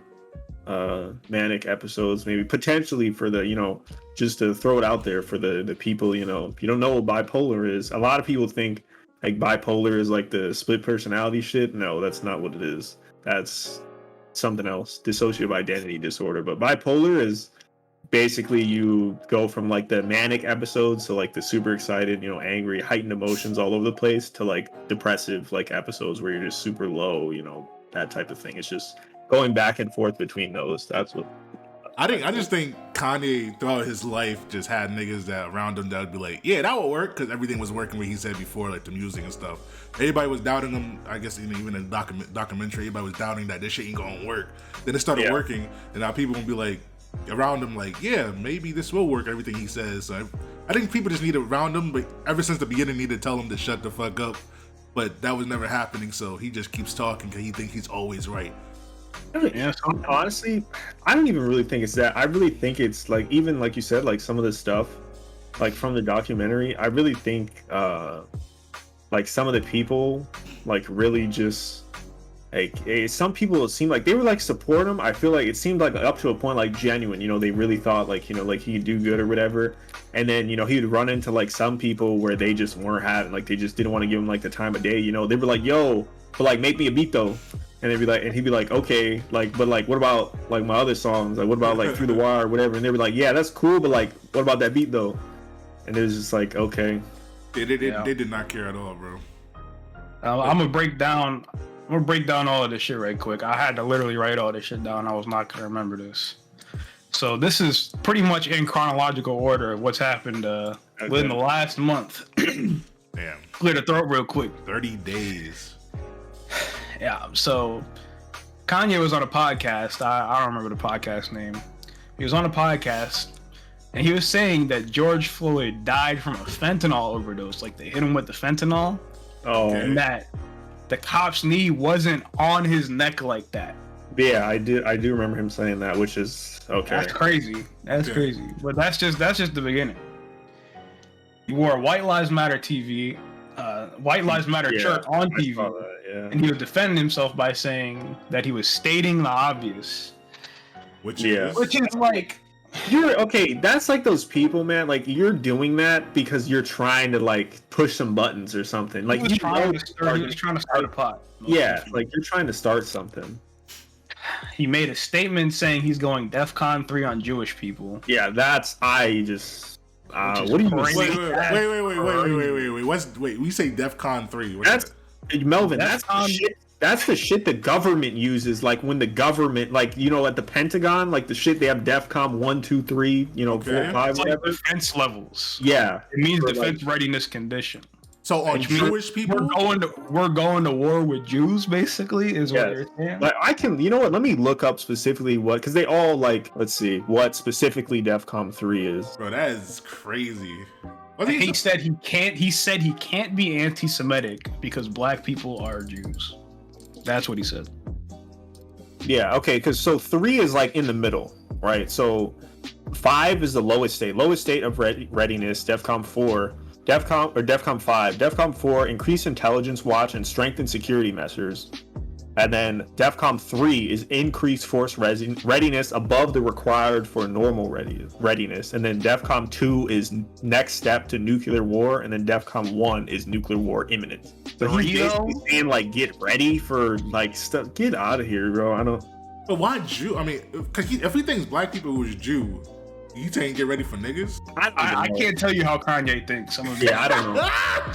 manic episodes, maybe potentially for the, just to throw it out there for the people, if you don't know what bipolar is, a lot of people think bipolar is the split personality shit. No, that's not what it is. That's something else, dissociative identity disorder. But bipolar is basically you go from the manic episodes, so the super excited, angry, heightened emotions all over the place, to depressive episodes where you're just super low, that type of thing. It's just going back and forth between those. That's what I just think Kanye throughout his life just had niggas that around him that would be like, yeah, that would work, because everything was working what he said before, the music and stuff. Everybody was doubting him. I guess even in the documentary, everybody was doubting that this shit ain't gonna work. Then it started working, and now people gonna be around him yeah, maybe this will work, everything he says. So I think people just need to around him, but ever since the beginning need to tell him to shut the fuck up, but that was never happening, so he just keeps talking because he thinks he's always right. Yeah, honestly, I don't even really think it's that. I really think it's even you said, some of the stuff from the documentary, I really think some of the people really just some people seem they were support him. I feel it seemed up to a point genuine, they really thought he could do good or whatever. And then he'd run into some people where they just weren't having they just didn't want to give him the time of day. They were yo, but make me a beat though. And they'd be and he'd be okay, but what about my other songs? What about Through the Wire or whatever? And they were yeah, that's cool, but what about that beat though? And it was just okay. They did not care at all, bro. I'm gonna break down all of this shit right quick. I had to literally write all this shit down. I was not gonna remember this. So this is pretty much in chronological order of what's happened within the last month. Damn. Clear the throat real quick. 30 days. Yeah, so Kanye was on a podcast. I don't remember the podcast name. He was on a podcast, and he was saying that George Floyd died from a fentanyl overdose. They hit him with the fentanyl. Oh. And that the cop's knee wasn't on his neck like that. Yeah, I do remember him saying that, which is okay. That's crazy. That's crazy. But that's just the beginning. He wore a White Lives Matter TV, White Lives Matter shirt on TV, that, and he was defending himself by saying that he was stating the obvious. Which is like, you're okay. That's like those people, man. Like you're doing that because you're trying to like push some buttons or something. Like he was trying to start a pot. Yeah, like you're trying to start something. He made a statement saying he's going DEFCON 3 on Jewish people. Yeah, that's what do you Wait, we say DEFCON 3. That's Melvin. That's the shit the government uses. Like when the government, like at the Pentagon, like the shit they have DEFCON 1, 2, 3, 4, 5, it's whatever. Like defense levels. Yeah, it means defense readiness condition. So on Jewish people, we're going to war with Jews, basically, is what they're saying. Like I can, let me look up specifically what, because they all like, let's see what specifically DEFCON 3 is. Bro, that is crazy. He said he can't be anti-Semitic because black people are Jews. That's what he said. Yeah, okay, because so 3 is like in the middle, right? So 5 is the lowest state of readiness. DEFCON 4. DEFCON 5. DEFCON 4, increase intelligence watch and strengthen security measures. And then DEFCON 3 is increased force readiness above the required for normal readiness. And then DEFCON 2 is next step to nuclear war. And then DEFCON 1 is nuclear war imminent. So he's basically saying, like, get ready for, like, stuff. Get out of here, bro. I don't. But why Jew? I mean, because if he thinks black people was Jew, you saying get ready for niggas? I can't tell you how Kanye thinks. Some of I don't know.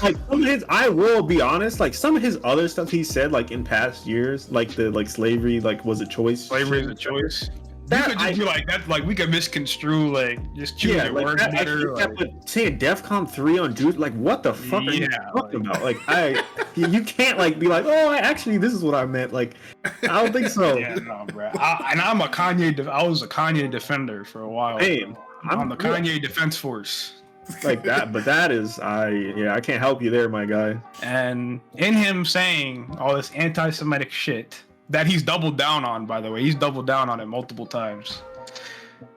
Like some of his, I will be honest. Like some of his other stuff he said, like in past years, like the slavery, like was a choice. Slavery is a choice. You could just be like that. Like we could misconstrue, like just choose your words better. But saying DEFCON 3 on Jews, like what the fuck are you talking about? Like you can't like be like, oh, actually this is what I meant. Like I don't think so. Yeah, no, bro. I was a Kanye defender for a while. Hey, I'm on the Kanye defense force. Like that, but that is I can't help you there, my guy. And in him saying all this anti-Semitic shit that he's doubled down on, by the way, he's doubled down on it multiple times.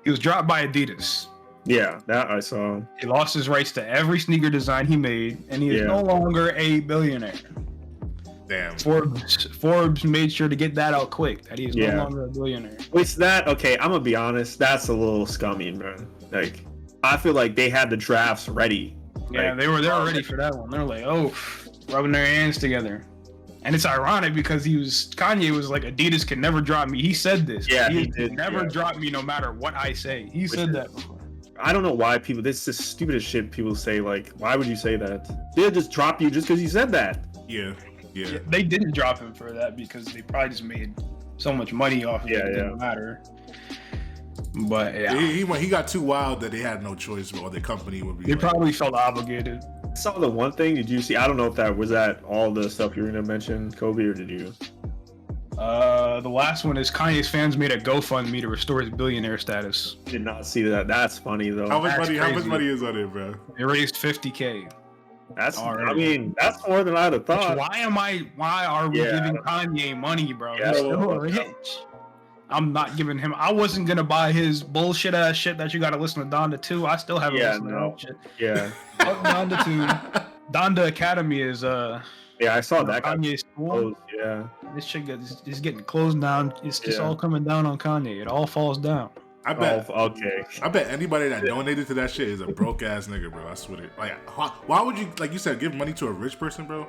He was dropped by Adidas. Yeah, that I saw. He lost his rights to every sneaker design he made, and he is no longer a billionaire. Damn. Forbes made sure to get that out quick, that he is no longer a billionaire. Which okay, I'm gonna be honest, that's a little scummy, man. Like, I feel like they had the drafts ready. Yeah, like, they were ready for that one. They're like, oh, rubbing their hands together. And it's ironic because Kanye was like, Adidas can never drop me. He said this. Yeah, he did. Never drop me no matter what I say. He said that before. I don't know why people, this is the stupidest shit people say, like, why would you say that? They'll just drop you just because you said that. Yeah. They didn't drop him for that because they probably just made so much money off of it. It didn't matter. But yeah. He got too wild that they had no choice, or the company would be. They probably felt obligated. I saw the one thing. Did you see? I don't know if that was all the stuff you were gonna mention, Kobe, or did you? The last one is Kanye's fans made a GoFundMe to restore his billionaire status. Did not see that. That's funny though. How much money is on it, bro? They raised $50K. That's I mean, that's more than I'd have thought. Why are we giving Kanye money, bro? Yeah, He's still rich. I'm not giving him. I wasn't gonna buy his bullshit ass shit that you gotta listen to Donda 2. I still haven't listened to that shit. Yeah. Fuck Donda 2. Donda Academy is I saw that Kanye school. Yeah. This shit is getting closed down. It's just all coming down on Kanye. It all falls down. I bet. Okay. I bet anybody that donated to that shit is a broke ass nigga, bro. I swear to. Like, why would you, like you said, give money to a rich person, bro?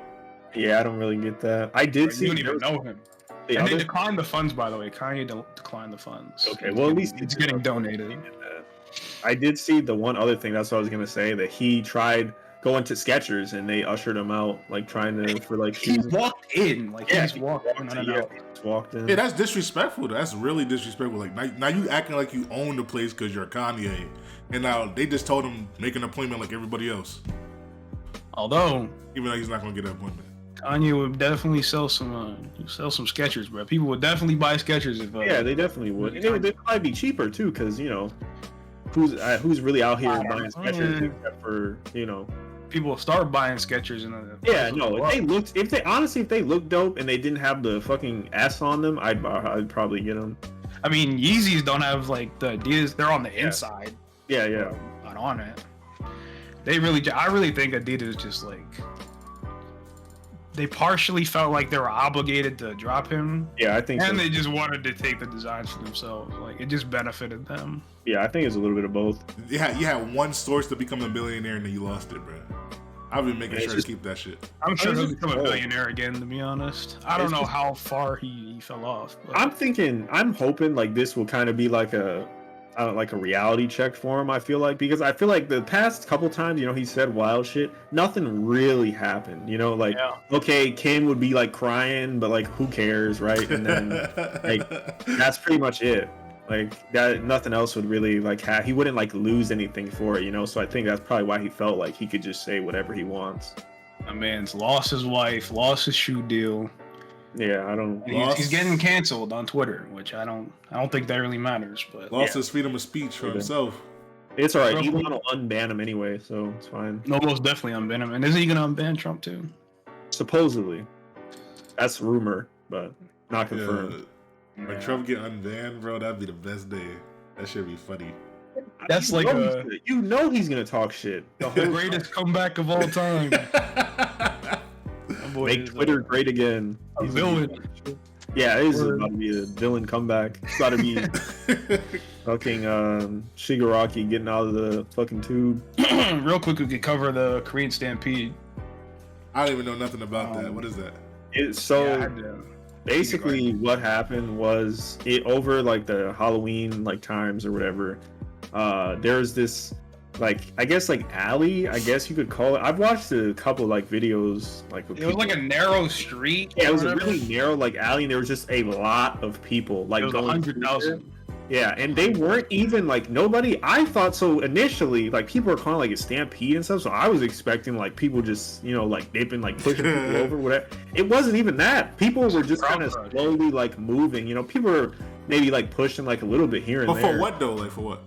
Yeah, I don't really get that. I did see. You don't even know him. They declined the funds, by the way. Kanye declined the funds. Okay, well at least it's getting donated. I did see the one other thing. That's what I was gonna say. That he tried going to Skechers and they ushered him out, like trying to for like. He walked in, like he's walked in. Yeah, that's disrespectful. That's really disrespectful. Like now you acting like you own the place because you're Kanye, and now they just told him make an appointment like everybody else. Although, even though he's not gonna get an appointment. Kanye would definitely sell some Skechers, bro. People would definitely buy Skechers if. Yeah, they definitely would. And they'd probably be cheaper too, because who's really out here buying Skechers except for people start buying Skechers and yeah, no, if they looked dope and they didn't have the fucking S on them, I'd probably get them. I mean, Yeezys don't have like the Adidas; they're on the inside. Yeah. Not on it. I really think Adidas just like they partially felt like they were obligated to drop him. Yeah, I think and so. they just wanted to take the designs for themselves. Like it just benefited them. Yeah, I think it's a little bit of both. Yeah, you had one source to become a billionaire and then you lost it, bro. I've been making sure to keep that shit. I'm sure he'll become a billionaire again, to be honest. I don't know how far he fell off. But. I'm hoping like this will kind of be like a reality check for him. I feel like, because I feel like the past couple times, he said wild shit, nothing really happened. Okay, Kim would be like crying, but like who cares, right? And then like that's pretty much it. Like that, nothing else would really like he wouldn't like lose anything for it, So I think that's probably why he felt like he could just say whatever he wants. My man's lost his wife, lost his shoe deal. Yeah, I don't. He's getting canceled on Twitter, which I don't think that really matters. But lost his freedom of speech for himself. It's all right. Elon will unban him anyway, so it's fine. No, most definitely unban him. And isn't he gonna unban Trump too? Supposedly, that's rumor, but not confirmed. When Trump get unbanned, bro, that'd be the best day. That should be funny. That's like he's gonna talk shit. The greatest comeback of all time. Make Twitter great again. He's a villain. Yeah, it is about to be a villain comeback. It's about to be fucking Shigaraki getting out of the fucking tube. Real quick, we could cover the Korean Stampede. I don't even know nothing about that. What is that? Basically, what happened was over like the Halloween like times or whatever. There's this I guess alley, I guess you could call it. I've watched a couple like videos it was like a narrow street. Yeah, it was a really narrow alley, and there was just a lot of people it was 100,000. Yeah, and they weren't even nobody. I thought so initially. People were calling a stampede and stuff. So I was expecting people just dipping, pushing people over, whatever. It wasn't even that. People were just kind of slowly moving. People were maybe pushing a little bit here and there. But for what though? For what?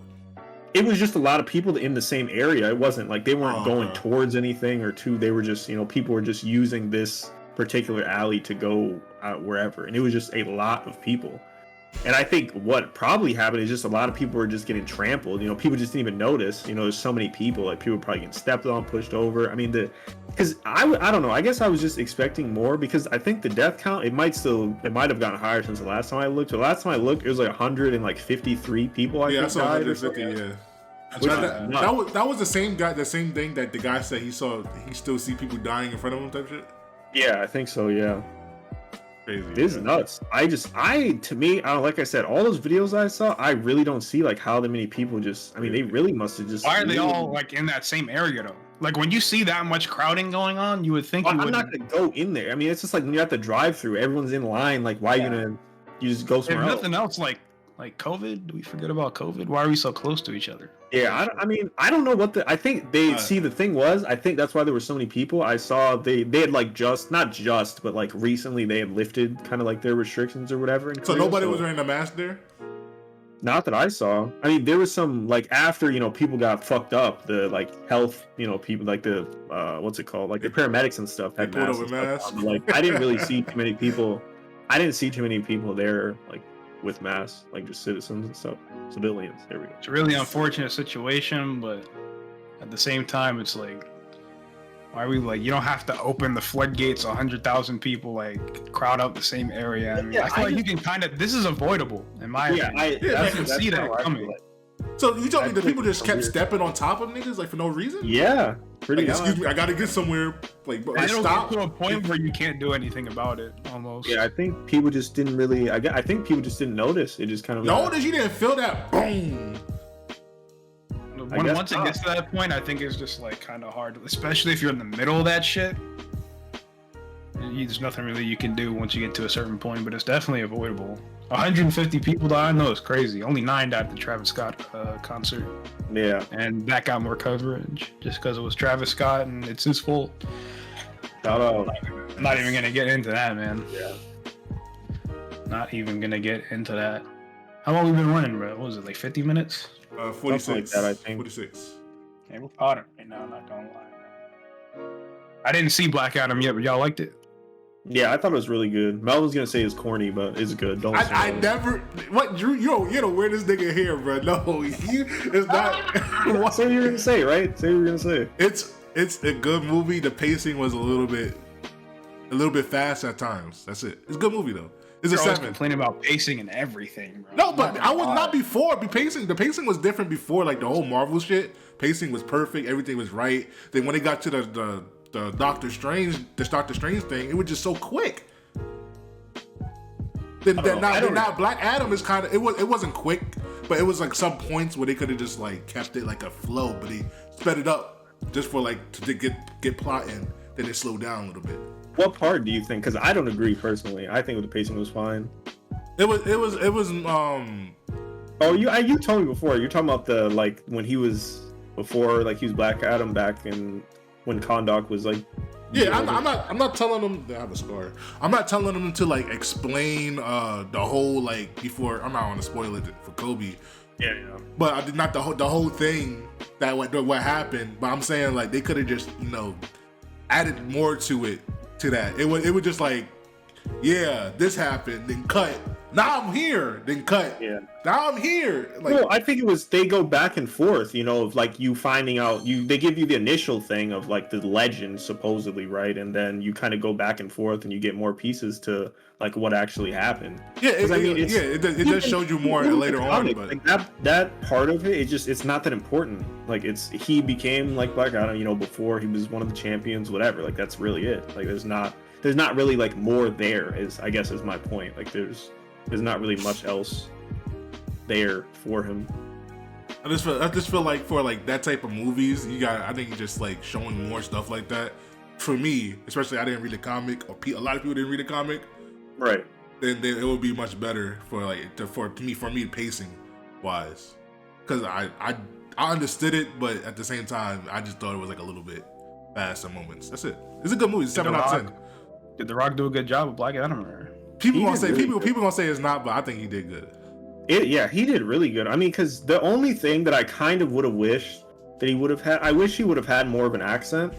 It was just a lot of people in the same area. It wasn't they weren't going towards anything or they were just people were just using this particular alley to go wherever, and it was just a lot of people. And I think what probably happened is just a lot of people were just getting trampled. People just didn't even notice. There's so many people. People probably getting stepped on, pushed over. I mean, because I don't know. I guess I was just expecting more, because I think the death count it might have gotten higher since the last time I looked. The last time I looked, it was 153 people. I think died. Yeah. That was the same guy. The same thing that the guy said he saw. He still see people dying in front of him, type shit. Yeah, I think so. Yeah. Crazy. This is nuts. To me, like I said, all those videos I saw, I really don't see how many people just. I mean, they really must have just. Why are they all in that same area though? When you see that much crowding going on, you would think. I'm not gonna go in there. I mean, it's just when you're at the drive-through, everyone's in line. Why are you gonna? You just go somewhere else. Nothing else like COVID. Do we forget about COVID? Why are we so close to each other? Yeah, I mean, I don't know what I think they see. The thing was, I think that's why there were so many people. I saw they had but recently they had lifted kind of their restrictions or whatever. So nobody was wearing a mask there? Not that I saw. I mean, there was some after people got fucked up. The health people the what's it called the paramedics and stuff had masks. I didn't really see too many people. I didn't see too many people there with masks, just citizens and stuff, civilians. There we go. It's a really unfortunate situation, but at the same time, it's why are we you don't have to open the floodgates, 100,000 people crowd up the same area. I mean, I feel you can this is avoidable in my opinion. I can see that coming. So you told me the people just kept stepping on top of niggas for no reason? Yeah. Excuse me, I gotta get somewhere. It'll stop get to a point where you can't do anything about it. Almost. Yeah, I think people just didn't really. I think people just didn't notice. It just kind of. Notice you didn't feel that boom. Once it gets to that point, I think it's just kind of hard, especially if you're in the middle of that shit. There's nothing really you can do once you get to a certain point, but it's definitely avoidable. 150 people died. I know it's crazy. Only 9 died at the Travis Scott concert. Yeah, and that got more coverage just because it was Travis Scott and it's his fault. I'm not even gonna get into that, man. Yeah. Not even gonna get into that. How long we been running, bro? What was it, 50 minutes? 46. Like that, I think. 46. Yeah, we're potting right now. Not gonna lie. I didn't see Black Adam yet, but y'all liked it. Yeah, I thought it was really good. Mel was gonna say it's corny, but it's good. Don't. I never. What Drew? You're the weirdest nigga here, bro. No, it's not. Say what you're gonna say, right? Say what you're gonna say. It's a good movie. The pacing was a little bit fast at times. That's it. It's a good movie though. It's You're a 7. Complaining about pacing and everything, bro. No, but I was not before. The pacing was different before, like the whole Marvel shit. Pacing was perfect. Everything was right. Then when it got to the Doctor Strange thing, it was just so quick. Now Black Adam is kind of it wasn't quick, but it was like some points where they could have just like kept it like a flow, but they sped it up just for like to get plot in. Then it slowed down a little bit. What part do you think? Because I don't agree personally. I think the pacing was fine. It was. Oh, you told me before. You're talking about the like when he was before, like he was Black Adam back in when Kahndaq was like. Yeah, I'm not telling them to have a scar. I'm not telling them to like explain the whole like before. I'm not want to spoil it for Kobe. Yeah. But I did not the whole thing that what happened. But I'm saying like they could have just added more to it. To that, it was just like, yeah, this happened, then cut. Now I'm here, then cut. Yeah. Now I'm here. Like, no, I think it was they go back and forth, of like you finding out they give you the initial thing of like the legend supposedly, right? And then you kind of go back and forth and you get more pieces to like what actually happened. Yeah, it does show you more later on, but like that part of it's not that important. Like he became like Black Adam, before he was one of the champions, whatever. Like that's really it. Like there's not really like more there is my point. Like there's not really much else there for him. I just feel like for like that type of movies, I think just like showing more stuff like that. For me, especially I didn't read the comic, or a lot of people didn't read the comic. Right. Then it would be much better for me pacing wise, because I understood it, but at the same time I just thought it was like a little bit fast at moments. That's it. It's a good movie. 7 out of 10. Did The Rock do a good job with Black Adam? Or? People gonna say it's not, but I think he did good. He did really good. I mean, because the only thing that I kind of would have wished that he would have had, I wish he would have had more of an accent.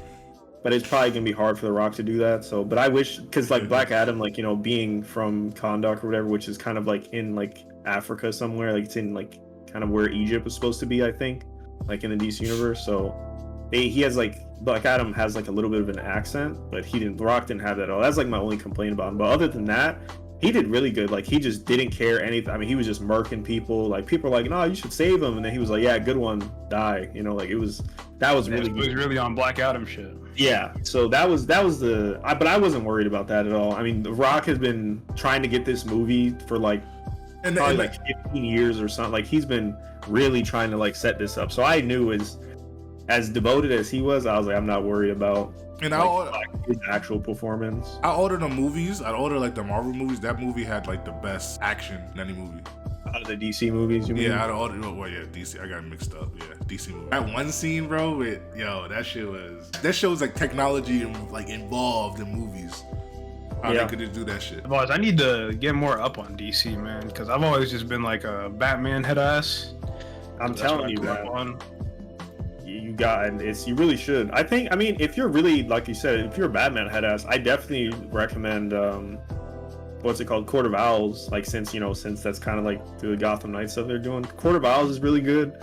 But it's probably gonna be hard for The Rock to do that. So, but I wish, because like Black Adam, like being from Kahndaq or whatever, which is kind of like in like Africa somewhere, like it's in like kind of where Egypt was supposed to be, I think, like in the DC universe. So, he has like Black Adam has like a little bit of an accent, but The Rock didn't have that at all. That's like my only complaint about him. But other than that, he did really good. Like he just didn't care anything. I mean, he was just murking people. Like people were like, "No, you should save him," and then he was like, "Yeah, good one, die." Like that was really. It was really on Black Adam shit. Yeah, so that was but I wasn't worried about that at all. I mean, The Rock has been trying to get this movie for like probably like 15 years or something. Like he's been really trying to like set this up. So I knew as devoted as he was, I was like, I'm not worried about his actual performance. I ordered the movies. I ordered like the Marvel movies. That movie had like the best action in any movie. Out of the DC movies, you mean? Yeah, I ordered. Well, yeah, DC. I got mixed up. Yeah, DC movie. That one scene, bro. That shows like technology like involved in movies. How they could just do that shit. Boys, I need to get more up on DC, man, because I've always just been like a Batman head ass. I'm telling you, man. You really should. I mean, if you're really, like you said, if you're a Batman head ass, I definitely recommend what's it called, Court of Owls, like since that's kind of like the Gotham Knights stuff they're doing. Court of Owls is really good,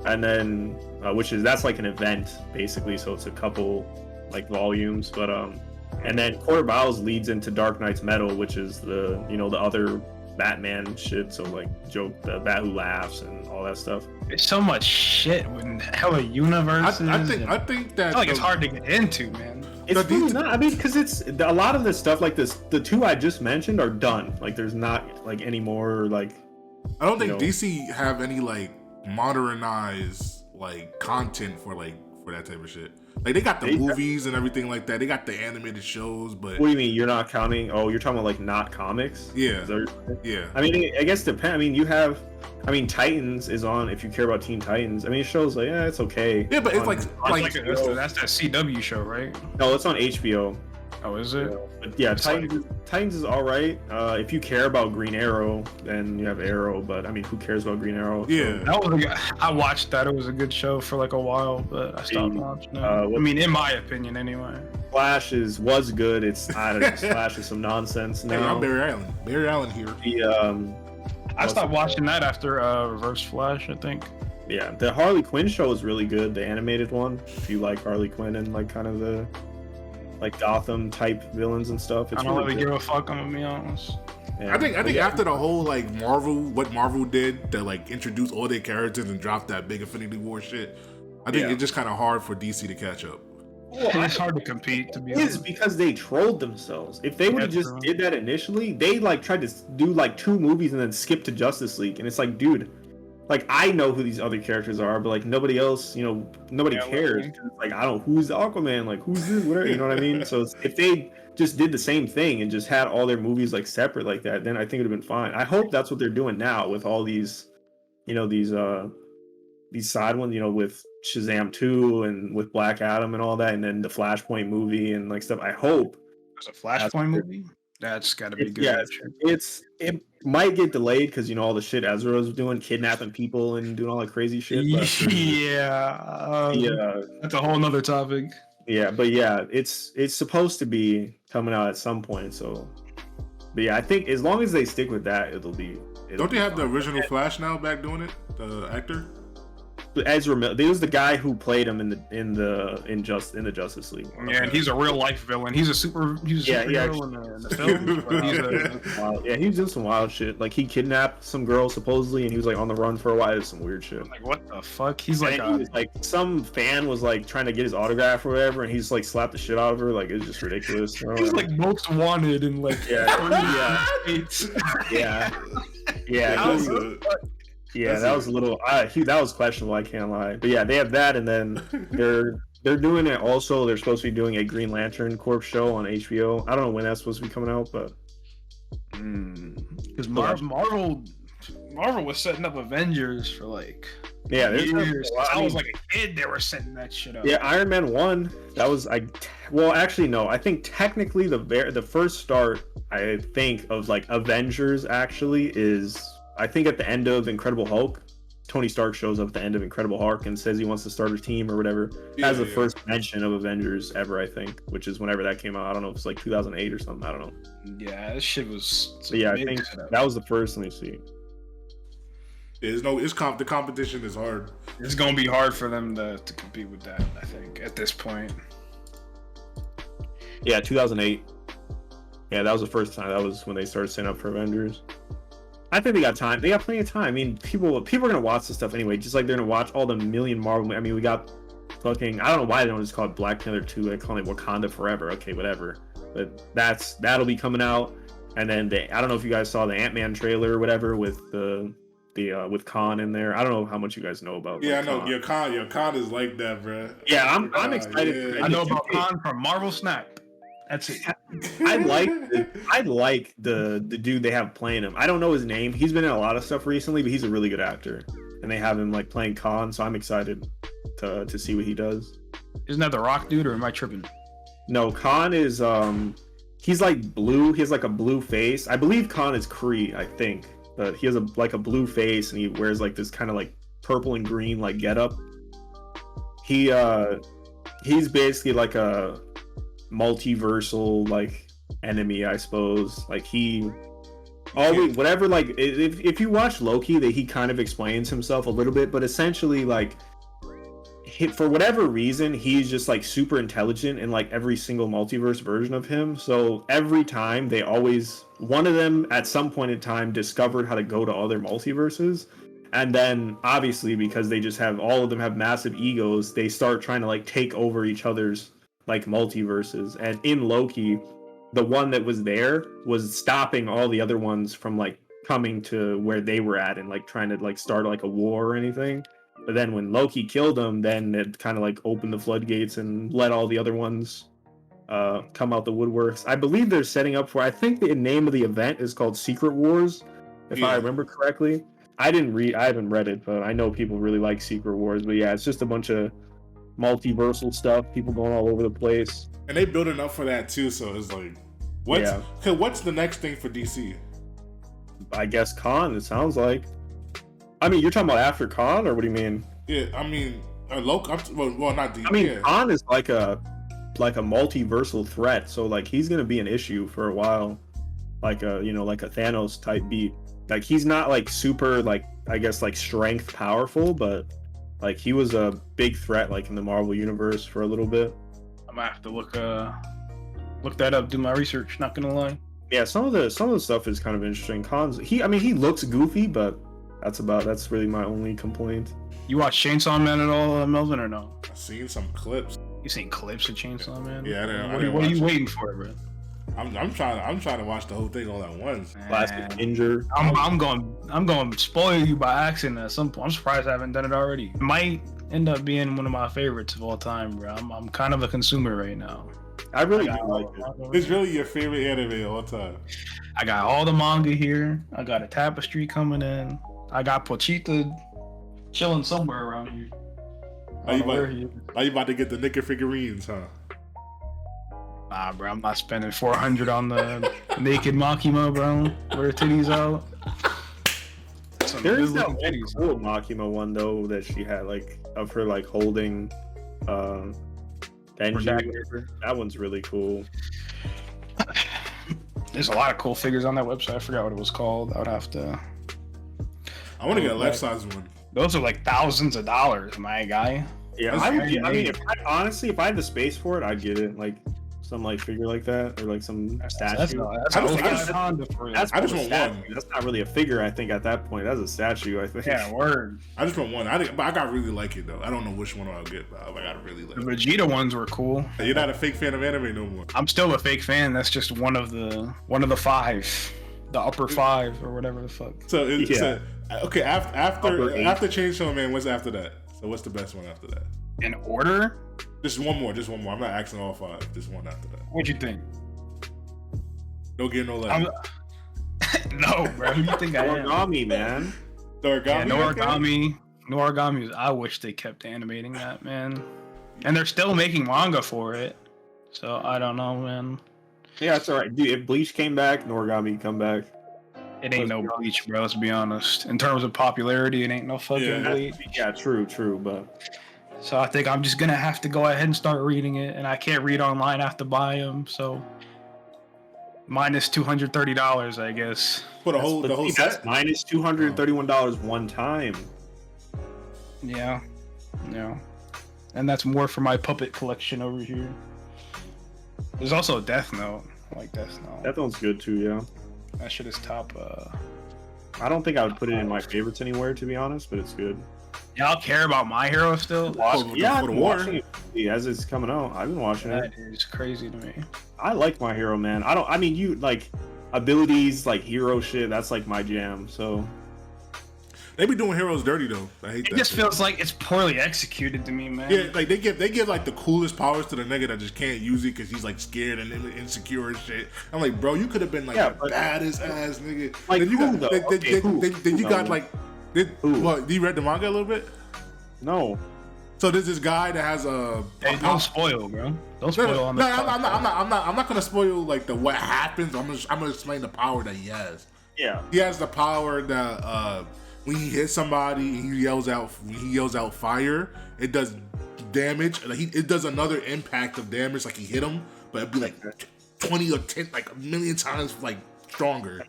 and then that's like an event basically, so it's a couple like volumes, but and then Court of Owls leads into Dark Knight's Metal, which is the the other Batman shit, so like the Bat Who Laughs and all that stuff. There's so much shit with hella universes. I think that it's hard to get into, man. It's really not. I mean, because it's a lot of this stuff like this. The two I just mentioned are done. Like, there's not like any more like. I don't think DC have any like modernized like content for that type of shit. Like they got the movies and everything like that. They got the animated shows, but what do you mean you're not counting? Oh, you're talking about like not comics? Yeah, yeah. I mean, I guess depend. I mean, you have. I mean, Titans is on. If you care about Teen Titans, I mean, it shows like it's okay. Yeah, but it's that's that CW show, right? No, it's on HBO. Oh, is it? But yeah, It's Titans is all right. If you care about Green Arrow, then you have Arrow. But I mean, who cares about Green Arrow? Yeah. That was I watched that. It was a good show for like a while, but I stopped watching it. I mean, in my opinion, anyway. Flash was good. I don't know. Flash is some nonsense now. Hey, I'm Barry Allen. Barry Allen here. I stopped watching that after Reverse Flash, I think. Yeah, the Harley Quinn show is really good. The animated one. If you like Harley Quinn and like kind of the like Gotham type villains and stuff, it's I don't really really give a fuck. I'm gonna be honest. Yeah. I think after the whole like what Marvel did to like introduce all their characters and drop that big Infinity War shit, I think it's just kind of hard for DC to catch up. Well, it's hard to compete, to be honest. Because they trolled themselves. If they would have just did that initially, they like tried to do like 2 movies and then skip to Justice League, and it's like, dude, like I know who these other characters are, but like nobody else, nobody cares. It's like I don't who's Aquaman, like who's this, whatever, you know what I mean? So if they just did the same thing and just had all their movies like separate like that, then I think it'd have been fine. I hope that's what they're doing now with all these, these side ones, with Shazam 2 and with Black Adam and all that, and then the Flashpoint movie and like stuff. I hope there's a Flashpoint movie. That's got to be good. Yeah, it might get delayed because all the shit Ezra's doing, kidnapping people and doing all that crazy shit. But, yeah, that's a whole nother topic. Yeah, but yeah, it's supposed to be coming out at some point. So, but yeah, I think as long as they stick with that, it'll be. Don't they have the original Flash now back doing it? The actor. Ezra Miller. He was the guy who played him in the Justice League. Yeah, and he's a real life villain. He's a superhero in the film. Yeah, he was doing some wild shit. Like he kidnapped some girl supposedly, and he was like on the run for a while. It was some weird shit. Like what the fuck? He's like some fan was like trying to get his autograph or whatever, and he's like slapped the shit out of her. Like it's just ridiculous. He's like most wanted and like Yeah, that was a little. That was questionable. I can't lie. But yeah, they have that, and then they're doing it. Also, they're supposed to be doing a Green Lantern Corps show on HBO. I don't know when that's supposed to be coming out, but because Marvel was setting up Avengers for like years. I was like a kid. They were setting that shit up. Yeah, Iron Man 1. That was Well, actually, no. I think technically the first start I think of like Avengers actually is. I think at the end of Incredible Hulk, Tony Stark shows up at the end of Incredible Hulk and says he wants to start a team or whatever. As the first mention of Avengers ever, I think, which is whenever that came out. I don't know if it's like 2008 or something. I don't know. Yeah, this shit was. But yeah, I think that was the first. Let me see. The competition is hard. It's gonna be hard for them to compete with that. I think at this point. Yeah, 2008. Yeah, that was the first time. That was when they started setting up for Avengers. I think they got time. They got plenty of time. I mean, people are gonna watch this stuff anyway. Just like they're gonna watch all the million Marvel. I mean, we got fucking. I don't know why they don't just call it Black Panther 2. They call it Wakanda Forever. Okay, whatever. But that'll be coming out. And then I don't know if you guys saw the Ant-Man trailer or whatever with with Khan in there. I don't know how much you guys know about. Yeah, I know. Your Khan is like that, bro. Yeah, I'm excited. Yeah. I know about Khan from Marvel Snap. That's it. I like the dude they have playing him. I don't know his name. He's been in a lot of stuff recently, but he's a really good actor. And they have him like playing Khan, so I'm excited to see what he does. Isn't that the Rock dude, or am I tripping? No, Khan is he's like blue. He has like a blue face. I believe Khan is Kree, I think. But he has a blue face, and he wears like this kind of like purple and green like getup. He's basically like a multiversal like enemy, I suppose. Like whatever, like if you watch Loki, that he kind of explains himself a little bit, but essentially like for whatever reason he's just like super intelligent in like every single multiverse version of him. So every time one of them at some point in time discovered how to go to other multiverses, and then obviously because they just have all of them have massive egos, they start trying to like take over each other's like multiverses. And in Loki, the one that was there was stopping all the other ones from like coming to where they were at and like trying to like start like a war or anything. But then when Loki killed him, then it kind of like opened the floodgates and let all the other ones come out the woodworks. I believe they're setting up for, I think the name of the event is called Secret Wars, if I remember correctly. I haven't read it, but I know people really like Secret Wars. But yeah, it's just a bunch of multiversal stuff, people going all over the place. And they building up for that too, so it's like, what's the next thing for DC? I guess Con, it sounds like. I mean, you're talking about after Con, or what do you mean? Yeah, I mean, not DC. I mean, Con is like a multiversal threat, so like he's gonna be an issue for a while, like a Thanos type beat. Like he's not like super like I guess like strength powerful, but like he was a big threat like in the Marvel universe for a little bit. I'm gonna have to look that up, do my research. Not gonna lie. Yeah, some of the stuff is kind of interesting. He looks goofy, but that's really my only complaint. You watch Chainsaw Man at all, Melvin, or no? I've seen some clips. You seen clips of Chainsaw Man? Yeah, what are you waiting for, bro? I'm trying to watch the whole thing all at once. Plastic Ninja. I'm going to spoil you by accident at some point. I'm surprised I haven't done it already. It might end up being one of my favorites of all time, bro. I'm kind of a consumer right now. I really do like it. It's really your favorite anime of all time. I got all the manga here. I got a Tapestry coming in. I got Pochita chilling somewhere around here. Are you about to get the Nika figurines, huh? Nah, bro, I'm not spending $400 on the naked Makima, bro. Where her titties out. There is that cool Makima one though that she had like of her like holding Benji. That one's really cool. There's a lot of cool figures on that website. I forgot what it was called. I would have to. I want to get a life size one. Those are like thousands of dollars, my guy. Yeah, I mean, if I had the space for it, I'd get it. Like some like figure like that, or like some statue. I just want one. That's not really a figure. I think at that point, that's a statue. I think. Yeah, word. I just want one. But I gotta really like it though. I don't know which one I'll get, but I gotta really like it. The Vegeta ones were cool. You're not a fake fan of anime no more. I'm still a fake fan. That's just one of the five, the upper five or whatever the fuck. So okay, after Chainsaw Man, what's after that? So what's the best one after that? In order? Just one more. I'm not asking all five. Just one after that. What'd you think? Don't get no less. No, bro. Who do you think I am? Origami, man. The Origami? Yeah, no Origami. I wish they kept animating that, man. And they're still making manga for it. So I don't know, man. Yeah, it's alright. Dude, if Bleach came back, Noragami come back. It ain't no Bleach, bro. Let's be honest. In terms of popularity, it ain't no fucking Bleach. Yeah, true, but. So I think I'm just gonna have to go ahead and start reading it, and I can't read online. I have to buy them. So minus $230, I guess. For the whole set. Minus $231 one time. Yeah, and that's more for my puppet collection over here. There's also a Death Note. I like Death Note. That one's good too, yeah. That shit is top. I don't think I would put it in my favorites anywhere, to be honest, but it's good. Y'all care about My Hero still? Yeah, I've been watching it as it's coming out. I've been watching it. That is crazy to me. I like My Hero, man. You like abilities, like hero shit. That's like my jam. So they be doing heroes dirty though. I hate that. It just feels like it's poorly executed to me, man. Yeah, like they give like the coolest powers to the nigga that just can't use it because he's like scared and insecure and shit. I'm like, bro, you could have been like the baddest ass nigga. Like then you got like. What, you read the manga a little bit? No. So there's this guy that has a. Hey, don't spoil, bro. Don't spoil on the. I'm not gonna spoil like what happens. I'm gonna explain the power that he has. Yeah. He has the power that when he hits somebody, he yells out fire. It does damage. Like it does another impact of damage. Like he hit him, but it'd be like 20 or 10, like a million times like stronger.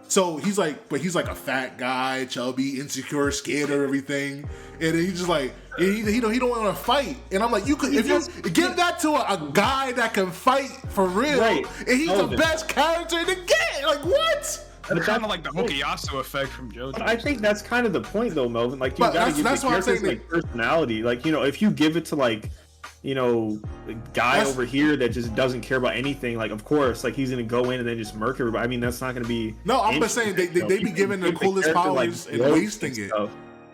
So he's like a fat guy, chubby, insecure, scared of everything, and he's just like he don't want to fight. And I'm like, you give that to a guy that can fight for real, right. And he's the best character in the game. Like what? It's kind of like the Hokuyasu effect from JoJo. But I think that's kind of the point, though, Melvin. Like you gotta give the characters like personality. Like if you give it to like. The guy over here that just doesn't care about anything, like of course, like he's gonna go in and then just murk everybody. I mean, that's not gonna be. No, I'm just saying they be giving the coolest powers and wasting it.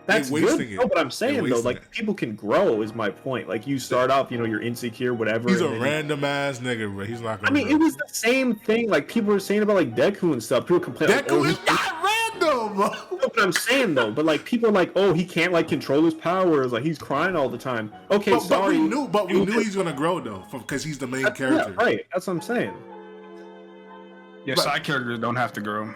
That's good. No, but I'm saying though, like people can grow. Is my point. Like you start off, you're insecure, whatever. He's a random ass nigga, bro. He's not gonna. I mean, it was the same thing. Like people were saying about like Deku and stuff. People complain. Deku is not random. know, bro. No, but I'm saying though, but like people are like, oh, he can't like control his powers, like he's crying all the time. Okay, but we knew he's gonna grow though, because he's the main character. Yeah, right. That's what I'm saying. Yeah, side characters don't have to grow.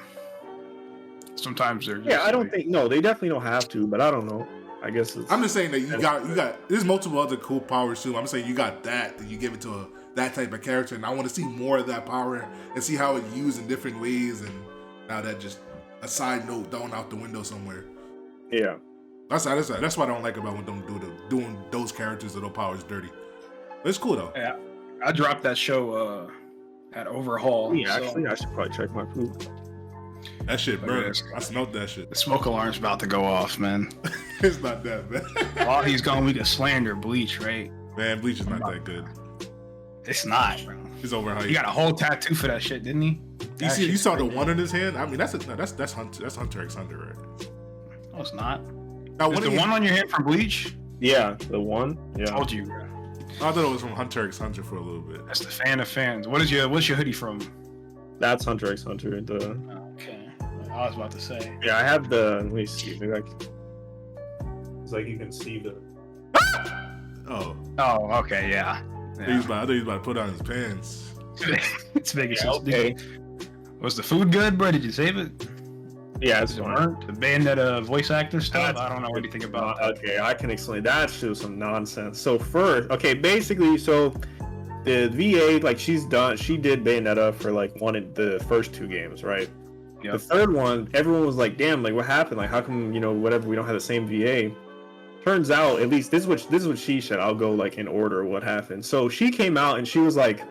Sometimes they're just, yeah. I don't think they definitely don't have to, but I don't know. I guess I'm just saying that you got. There's multiple other cool powers too. I'm saying you got that you give it to that type of character, and I want to see more of that power and see how it's used in different ways. And now that just a side note thrown out the window somewhere. Yeah, that's what I don't like about when them doing those characters or those powers dirty. But it's cool though. Yeah, I dropped that show at Overhaul. Yeah, actually, I should probably check my food. That shit burns. I smelled that shit. The smoke alarm's about to go off, man. It's not that bad. All he's going to be to slander Bleach, right? Man, Bleach is not that good. It's not, bro. He's overhyped. He got a whole tattoo for that shit, didn't he? You saw the one in his hand? I mean, that's Hunter x Hunter, right? No, it's not. Now, Is the one on your hand from Bleach? Yeah, the one. Yeah. I told you, bro. I thought it was from Hunter x Hunter for a little bit. That's the fan of fans. What's your hoodie from? That's Hunter x Hunter. Okay. I was about to say. Yeah, I have the. Let me see. Maybe it's like you can see the. Oh. Oh, okay, yeah. I thought he was about to put on his pants. It's making sense. Okay. Was the food good, bro? Did you save it? Yeah, it's The fine. Bayonetta voice actor stuff? I don't know anything about that. Okay, I can explain. That's just some nonsense. So basically, the VA, like she did Bayonetta for like the first 2 games, right? Yep. The third one, everyone was like, damn, like what happened? Like how come, whatever, we don't have the same VA? Turns out, at least this is what she said. I'll go like in order what happened. So she came out and she was like,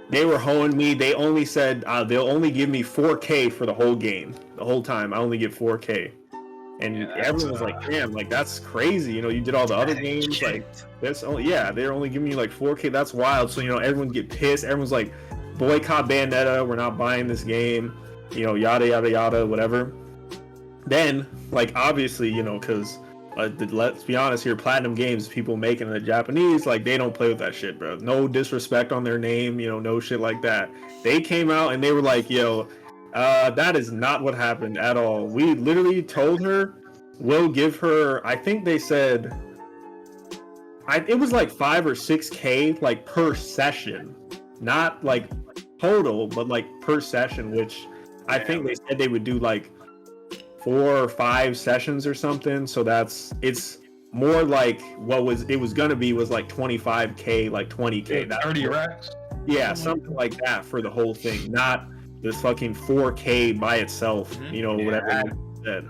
they were hoeing me. They only said they'll only give me 4K for the whole game. The whole time I only get 4K. And everyone was like, damn, like that's crazy. You did all the other games. Like they're only giving you like 4K. That's wild. So, everyone get pissed. Everyone's like, boycott Bayonetta. We're not buying this game. Yada, yada, yada, whatever. Then, like, obviously, because let's be honest here, Platinum Games, people making it in the Japanese, like, they don't play with that shit, bro. No disrespect on their name, no shit like that. They came out and they were like, yo, that is not what happened at all. We literally told her we'll give her, I think they said, it was like 5 or 6K, like, per session. Not, like, total, but, like, per session, which I think they said they would do, like, 4 or 5 sessions or something. So it's more like what it was gonna be was like 25K, like 20K. 30 racks? Yeah, something like that for the whole thing, not this fucking 4K by itself, whatever they said.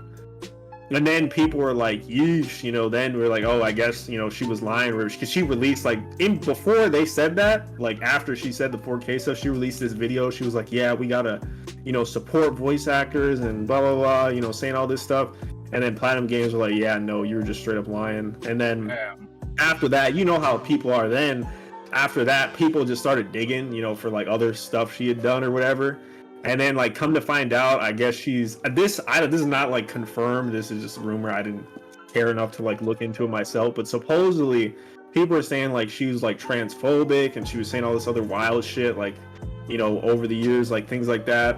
And then people were like, yeesh, then we're like, oh, I guess, she was lying, because she released, like, before they said that, like, after she said the 4K stuff, she released this video. She was like, yeah, we gotta, support voice actors and blah, blah, blah, saying all this stuff. And then Platinum Games were like, yeah, no, you were just straight up lying. And then after that, how people are then. After that, people just started digging, for, like, other stuff she had done or whatever. And then, like, come to find out, I guess this is not, like, confirmed. This is just a rumor. I didn't care enough to, like, look into it myself. But supposedly, people are saying, like, she was, like, transphobic, and she was saying all this other wild shit, like, over the years, like, things like that.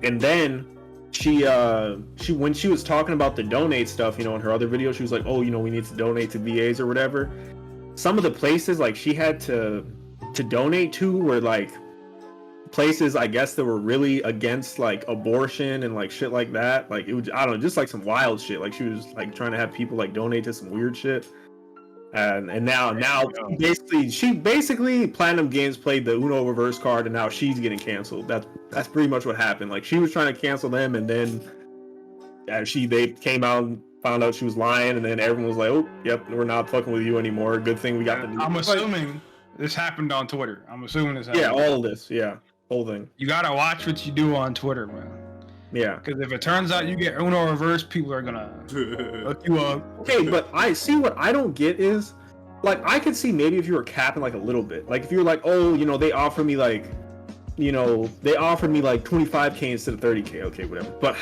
And then she when she was talking about the donate stuff, in her other video, she was like, oh, we need to donate to VAs or whatever. Some of the places, like, she had to donate to were, like, places, I guess, that were really against, like, abortion and, like, shit like that. Like, it was, I don't know, just, like, some wild shit. Like, she was, like, trying to have people, like, donate to some weird shit. And now she basically Platinum Games played the Uno reverse card, and now she's getting canceled. That's pretty much what happened. Like, she was trying to cancel them, and then they came out and found out she was lying, and then everyone was like, oh, yep, we're not fucking with you anymore. Good thing we got the new. I'm assuming this happened on Twitter. I'm assuming this happened. Yeah, all of this, yeah. Whole thing. You gotta watch what you do on Twitter, man. Yeah. Because if it turns out you get Uno reverse, people are gonna look you up. Okay, but I see what I don't get is, like, I could see maybe if you were capping, like, a little bit. Like, if you were like, oh, they offered me, like, they offered me, like, 25K instead of 30K. Okay, whatever. But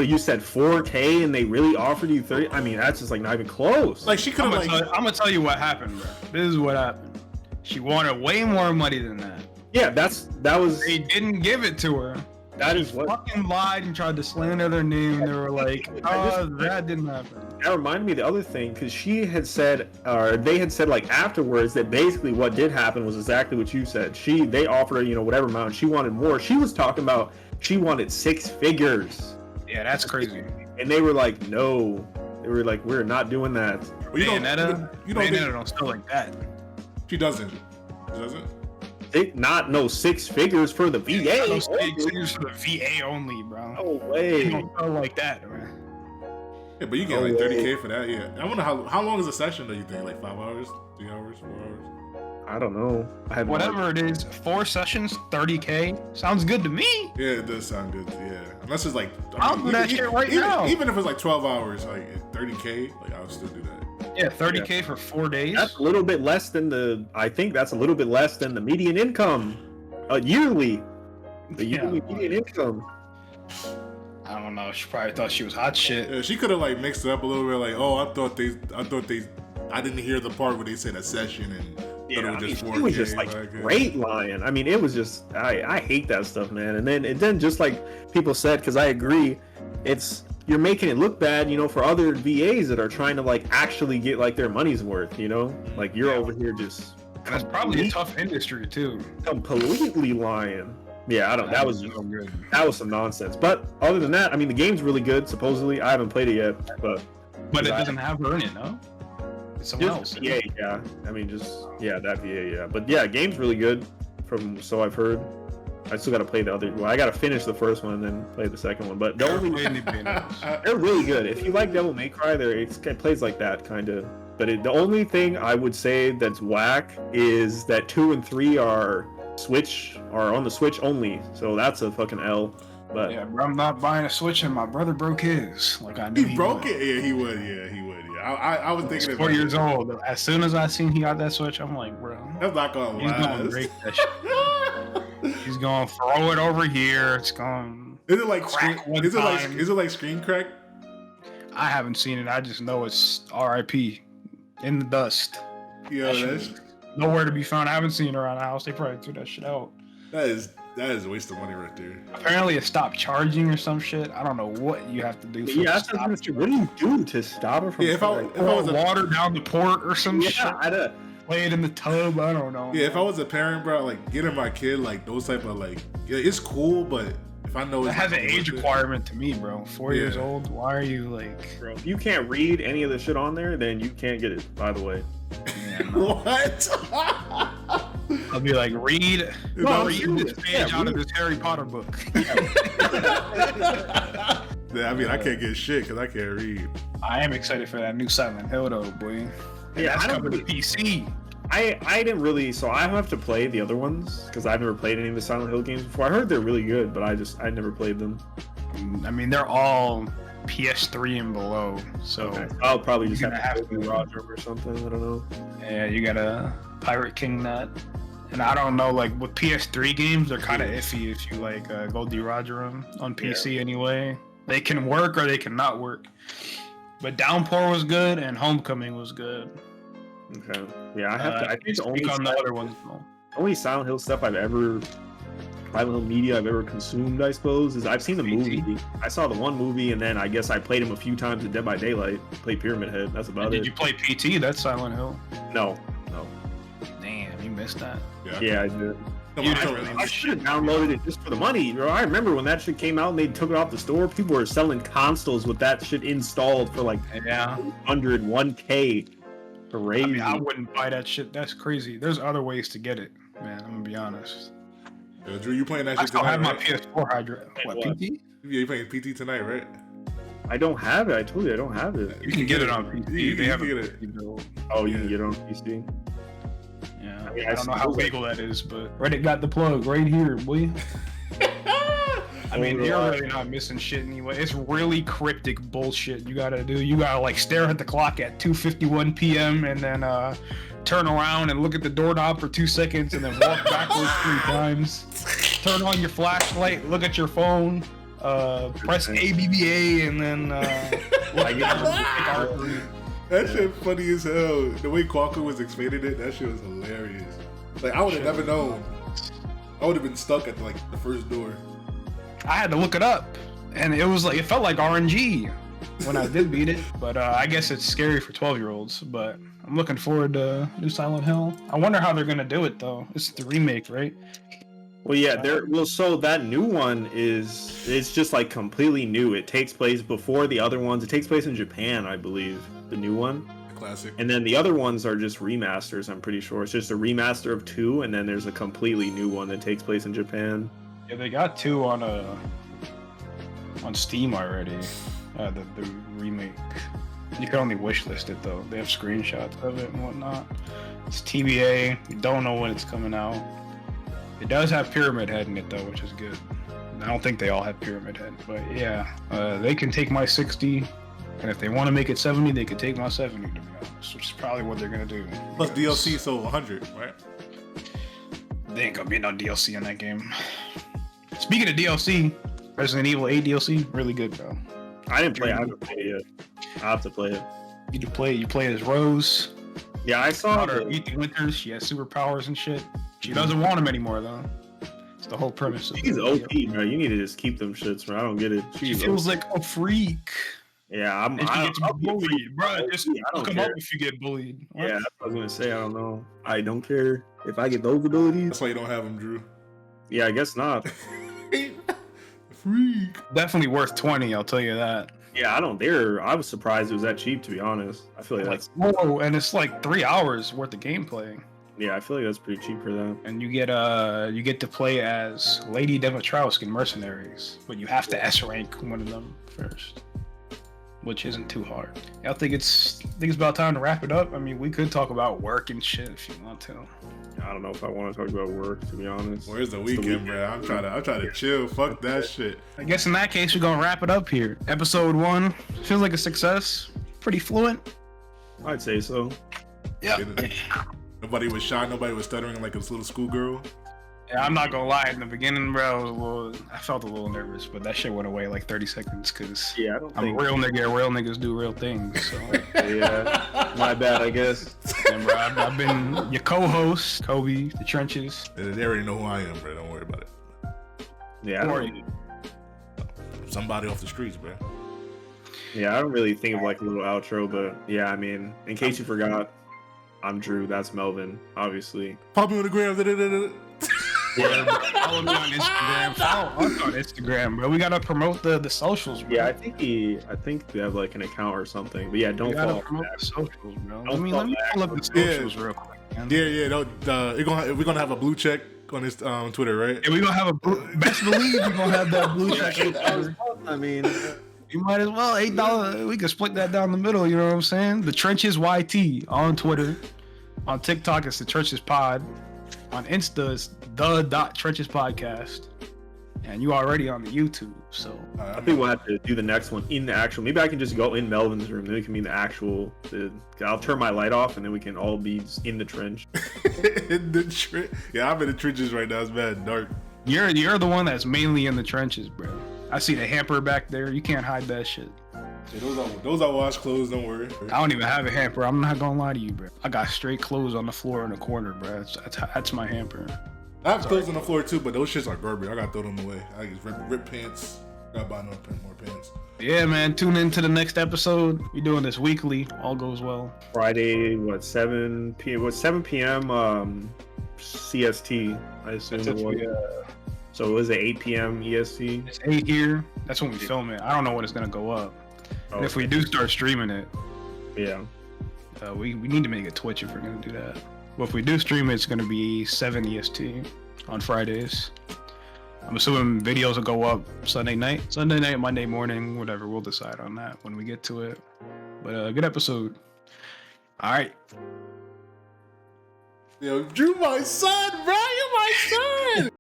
you said 4K and they really offered you 30? I mean, that's just, like, not even close. Like, she could have, I'm gonna tell you what happened, bro. This is what happened. She wanted way more money than that. Yeah, that was. They didn't give it to her. That She is what fucking lied and tried to slander their name. And they were like, that didn't happen. that reminded me of the other thing, because she had said, or they had said like afterwards, that basically what did happen was exactly what you said. They offered her, you know, whatever amount, she wanted more. She was talking about she wanted 6 figures. Yeah, that's crazy. And they were like, no. They were like, we're not doing that. Well, you don't Bayonetta don't still like that. She doesn't. She doesn't. No 6 figures for the VA. No 6 figures for the VA only, bro. No way. You don't sell like that, man. Yeah, but you get like 30K for that. Yeah. I wonder how long is a session? Do you think like 5 hours, 3 hours, 4 hours? I don't know. Whatever it is, 4 sessions, 30K. Sounds good to me. Yeah, it does sound good. Yeah, unless it's like I'll do that shit right now. Even if it's like 12 hours, like 30K, like I'll still do that. Yeah, 30K for 4 days. That's a little bit less than I think that's a little bit less than the median income yearly. The yearly median income. I don't know. She probably thought she was hot shit. Yeah, she could have like mixed it up a little bit. Like, oh, I didn't hear the part where they said a session and. Yeah, it was just like great lying. I mean, it was just I hate that stuff, man. And then just like people said, because I agree, you're making it look bad, you know, for other VAs that are trying to like actually get like their money's worth, you know, like you're over here just. And that's probably a tough industry too. Completely lying. Yeah, that was some nonsense. But other than that, I mean, the game's really good. Supposedly, I haven't played it yet, but it doesn't have her in it, no. Someone else. VA, yeah. I mean, that VA, yeah. But yeah, game's really good, so I've heard. I still got to play the other. Well, I got to finish the first one and then play the second one. But they're really good. If you like Devil May Cry, it plays like that kind of. But the only thing I would say that's whack is that 2 and 3 are on the Switch only. So that's a fucking L. But yeah, I'm not buying a Switch, and my brother broke his. Like I knew he broke it. Yeah, he would. Yeah, he would. Yeah, I was thinking. 4 years old. As soon as I seen he got that Switch, I'm like, bro, that's not gonna last. He's gonna break that shit. He's gonna throw it over here. It's going. Is it like is it like screen crack? I haven't seen it. I just know it's R.I.P. in the dust. Yeah, that's nowhere to be found. I haven't seen it around the house. They probably threw that shit out. That is a waste of money right there. Apparently it stopped charging or some shit. I don't know what you have to do for it. What do you do to stop it from if I was water down the port or some shit? Yeah, play it in the tub. I don't know. Yeah, if I was a parent, bro, like getting my kid like those type of like, yeah, it's cool, but if I know it has an age requirement to me, bro. 4 years old. Why are you like, bro? If you can't read any of the shit on there, then you can't get it. By the way. Yeah, no. What? I'll be like, read this page out of this Harry Potter book. Yeah, I mean, I can't get shit because I can't read. I am excited for that new Silent Hill, though, boy. Yeah, that's coming to PC. I didn't really, so I have to play the other ones because I've never played any of the Silent Hill games before. I heard they're really good, but I never played them. I mean, they're all PS3 and below, so I'll probably just have to do Roger or something. I don't know. Yeah, you gotta Pirate King that. And I don't know, like with PS3 games, they're kind of iffy if you like go de-Roger them on PC anyway. They can work or they cannot work. But Downpour was good and Homecoming was good. Okay. Yeah, I have to. I think the only on the other ones. Only Silent Hill stuff Silent Hill media I've ever consumed, I suppose, is I've seen the movie. I saw the one movie, and then I guess I played him a few times in Dead by Daylight. Played Pyramid Head. That's about it. Did you play PT? That's Silent Hill. No. Damn, you missed that. Yeah, I did. I should have downloaded it just for the money, bro. I remember when that shit came out and they took it off the store. People were selling consoles with that shit installed for like 1K. Crazy. I mean, I wouldn't buy that shit. That's crazy. There's other ways to get it, man. I'm gonna be honest. Drew, you playing that shit tonight? I have my right? PS4 Hydra. What, PT? Yeah, you playing PT tonight, right? I don't have it. I told you I don't have it. You can get it on PC. They have it. Oh, you can get it on PC. Yeah, I don't know how legal that is, but Reddit got the plug right here, boy. I mean, you're really not missing shit anyway. It's really cryptic bullshit you gotta do. You gotta like stare at the clock at 2:51 p.m. and then turn around and look at the doorknob for 2 seconds and then walk backwards 3 times. Turn on your flashlight, look at your phone, press ABBA, and then like that shit funny as hell. The way Qualcomm was explaining it, that shit was hilarious. Like I would have never known. I would have been stuck at like the first door. I had to look it up, and it felt like RNG when I did beat it. But I guess it's scary for 12-year-olds. But I'm looking forward to new Silent Hill. I wonder how they're gonna do it though. It's the remake, right? Well, yeah, so that new one it's just like completely new. It takes place before the other ones. It takes place in Japan, I believe. The new one. Classic. And then the other ones are just remasters, I'm pretty sure. It's just a remaster of 2, and then there's a completely new one that takes place in Japan. Yeah, they got 2 on Steam already. The remake. You can only wishlist it though. They have screenshots of it and whatnot. It's TBA. You don't know when it's coming out. It does have Pyramid Head in it though, which is good. I don't think they all have Pyramid Head, but yeah, they can take my 60. And if they want to make it 70, they could take my 70, to be honest, which is probably what they're going to do. Plus DLC, so 100, right? They ain't going to be no DLC in that game. Speaking of DLC, Resident Evil 8 DLC, really good, bro. I didn't play it. I haven't played it yet. I'll have to play it. You play as Rose. Yeah, I saw her. Ethan Winters, she has superpowers and shit. She doesn't want them anymore, though. It's the whole premise. She's OP, bro. You need to just keep them shits, bro. I don't get it. She feels like a freak. Yeah, I'm bullied, bro. Just come up if you get bullied. What? Yeah, that's what I was gonna say. I don't know. I don't care if I get those abilities. That's why you don't have them, Drew. Yeah, I guess not. Freak. Definitely worth 20. I'll tell you that. Yeah, I don't dare. I was surprised it was that cheap, to be honest. I feel like whoa, and it's like 3 hours worth of gameplay. Yeah, I feel like that's pretty cheap for that. And you get to play as Lady Dimitrescu in Mercenaries, but you have to S rank one of them first, which isn't too hard. I think it's about time to wrap it up. I mean, we could talk about work and shit if you want to. I don't know if I want to talk about work, to be honest. Where's the weekend, bro? I'm trying to chill. Fuck that shit. I guess in that case, we're gonna wrap it up here. Episode 1 feels like a success. Pretty fluent. I'd say so. Yeah. Nobody was shy. Nobody was stuttering like a little schoolgirl. Yeah, I'm not gonna lie. In the beginning, bro, I felt a little nervous, but that shit went away like 30 seconds because I'm a real nigga. Real niggas do real things. So. Yeah, my bad, I guess. And bro, I've been your co-host, Kobe, the trenches. They already know who I am, bro. Don't worry about it. Yeah, who are you? Somebody off the streets, bro. Yeah, I don't really think of like a little outro, but yeah, I mean, in case you forgot, I'm Drew. That's Melvin, obviously. Pop me on the gram. Yeah, follow me on Instagram. Follow us on Instagram, bro. We gotta promote the socials, bro. Yeah, I think we have like an account or something. But yeah, don't follow promote the socials, bro. Let me pull up the socials real quick, man. Yeah. We're gonna have a blue check on this Twitter, right? Yeah, we're gonna have best believe we're gonna have that blue check. I mean, you might as well $8. We could split that down the middle. You know what I'm saying? The Trenches YT on Twitter. On TikTok, it's the Trenches Pod. On Insta, it's the.Trenches Podcast. And you already on the YouTube, so. I think we'll have to do the next one in the actual. Maybe I can just go in Melvin's room. Then we can be in the actual. I'll turn my light off, and then we can all be in the trench. In the trench? Yeah, I'm in the trenches right now. It's bad dark. You're the one that's mainly in the trenches, bro. I see the hamper back there. You can't hide that shit. Yeah, those are wash clothes. Don't worry. I don't even have a hamper. I'm not gonna lie to you, bro. I got straight clothes on the floor in the corner, bro. That's my hamper. I have clothes on the floor too, but those shits are garbage. I gotta throw them away. I just rip pants. Gotta buy more pants. Yeah, man. Tune in to the next episode. We're doing this weekly. All goes well. Friday, 7 p.m. 7 p.m. CST. I assume it was. So was it 8 p.m. EST? It's 8 here. That's when we film it. I don't know when it's gonna go up. And if we do start streaming it, yeah, we need to make a Twitch if we're gonna do that. But if we do stream it, it's gonna be 7 EST on Fridays. I'm assuming videos will go up Sunday night, Monday morning, whatever. We'll decide on that when we get to it. But good episode. All right. Yo, Drew, my son, bro, you're my son.